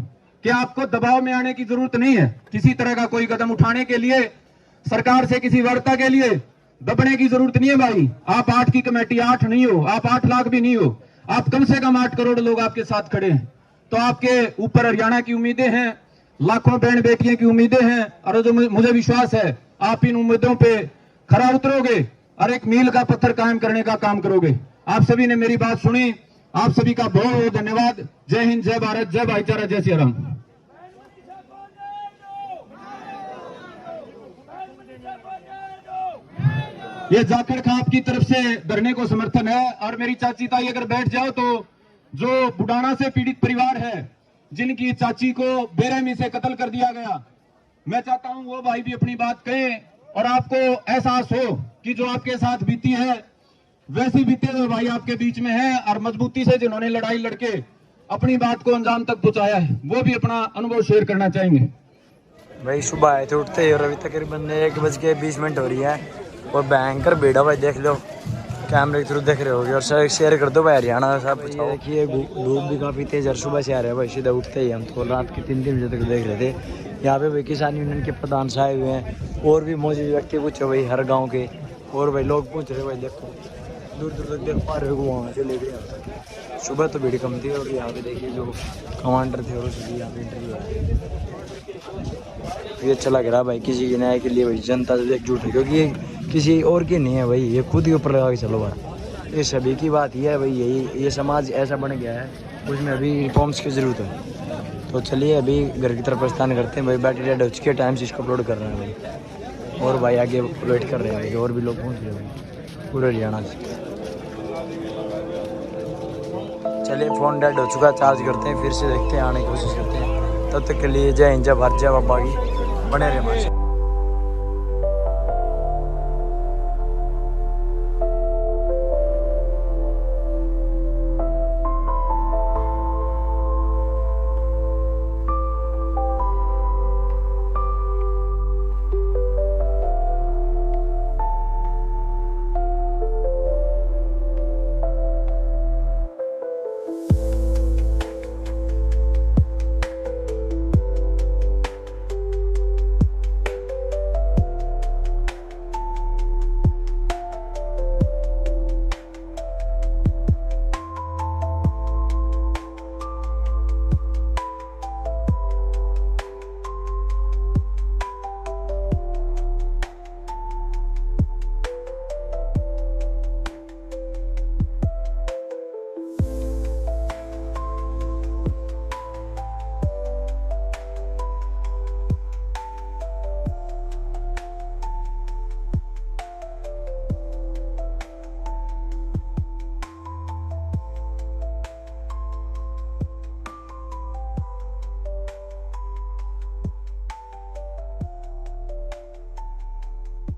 कि आपको दबाव में आने की जरूरत नहीं है। किसी तरह का कोई कदम उठाने के लिए, सरकार से किसी वार्ता के लिए दबने की जरूरत नहीं है भाई। आप 8 की कमेटी 8 नहीं हो, आप 8 लाख भी नहीं हो, आप कम से कम 8 करोड़ लोग आपके साथ खड़े हैं। तो आपके ऊपर हरियाणा की उम्मीदें हैं, लाखों बहन बेटियों की उम्मीदें हैं, और जो मुझे विश्वास है आप इन उम्मीदों पे खरा उतरोगे और एक मील का पत्थर कायम करने का काम करोगे। आप सभी ने मेरी बात सुनी, आप सभी का बहुत बहुत धन्यवाद। जय हिंद, जय भारत, जय भाईचारा, जय श्री राम। ये जाखड़ खाप की तरफ से धरने को समर्थन है। और मेरी चाची ताई अगर बैठ जाओ तो जो बुडाना से पीड़ित परिवार है, जिनकी चाची को बेरहमी से कत्ल कर दिया गया, मैं चाहता हूं वो भाई भी अपनी बात कहें और आपको एहसास हो कि जो आपके साथ बीती है वैसी बीते हुए भाई आपके बीच में है, और मजबूती से जिन्होंने लड़ाई लड़के अपनी बात को अंजाम तक पहुंचाया है, वो भी अपना अनुभव शेयर करना चाहेंगे। भाई सुबह आए थे उठते ही और अभी तकरीबन 1:20 हो रही है और भयंकर भीड़ है भाई, देख लो कैमरे के थ्रू देख रहे होगे। और शेयर कर दो भाई हरियाणा साहब। देखिए धूप भी काफ़ी तेज़ और सुबह से आ रहे हैं भाई, सीधा उठते ही हम तो रात के 3 बजे तक देख रहे थे। यहाँ पे भाई किसान यूनियन के प्रधान साहब हुए हैं और भी मौजूद व्यक्ति पूछे भाई हर गाँव के, और भाई लोग पूछ रहे भाई, देखो दूर दूर तक देख पा रहे हो वहाँ से लेके यहाँ तक। सुबह तो भीड़ कम थी और यहाँ पे देखिए जो कमांडर थे और सभी यहाँ पे इंटरव्यू आए। ये अच्छा लग रहा भाई, किसी के न्याय के लिए भाई जनता से एकजुट है, क्योंकि ये किसी और की नहीं है भाई, ये खुद के ऊपर लगा के चलो भाई। ये सभी की बात ही है भाई, यही ये समाज ऐसा बन गया है, उसमें अभी रिफॉर्म्स की ज़रूरत है। तो चलिए अभी घर की तरफ प्रस्थान करते हैं भाई, बैटरी डेड हो चुके टाइम से इसको अपलोड कर रहे हैं भाई, और भाई आगे वेट कर रहे हैं भाई, और भी लोग पहुँच रहे हैं भाई पूरे हरियाणा से। चलिए फ़ोन डेड हो चुका, चार्ज करते हैं, फिर से देखते हैं, आने की कोशिश करते हैं। तब तक के लिए जय हिंद, जय भारत, जय बाबा की, बने रहे हमारे।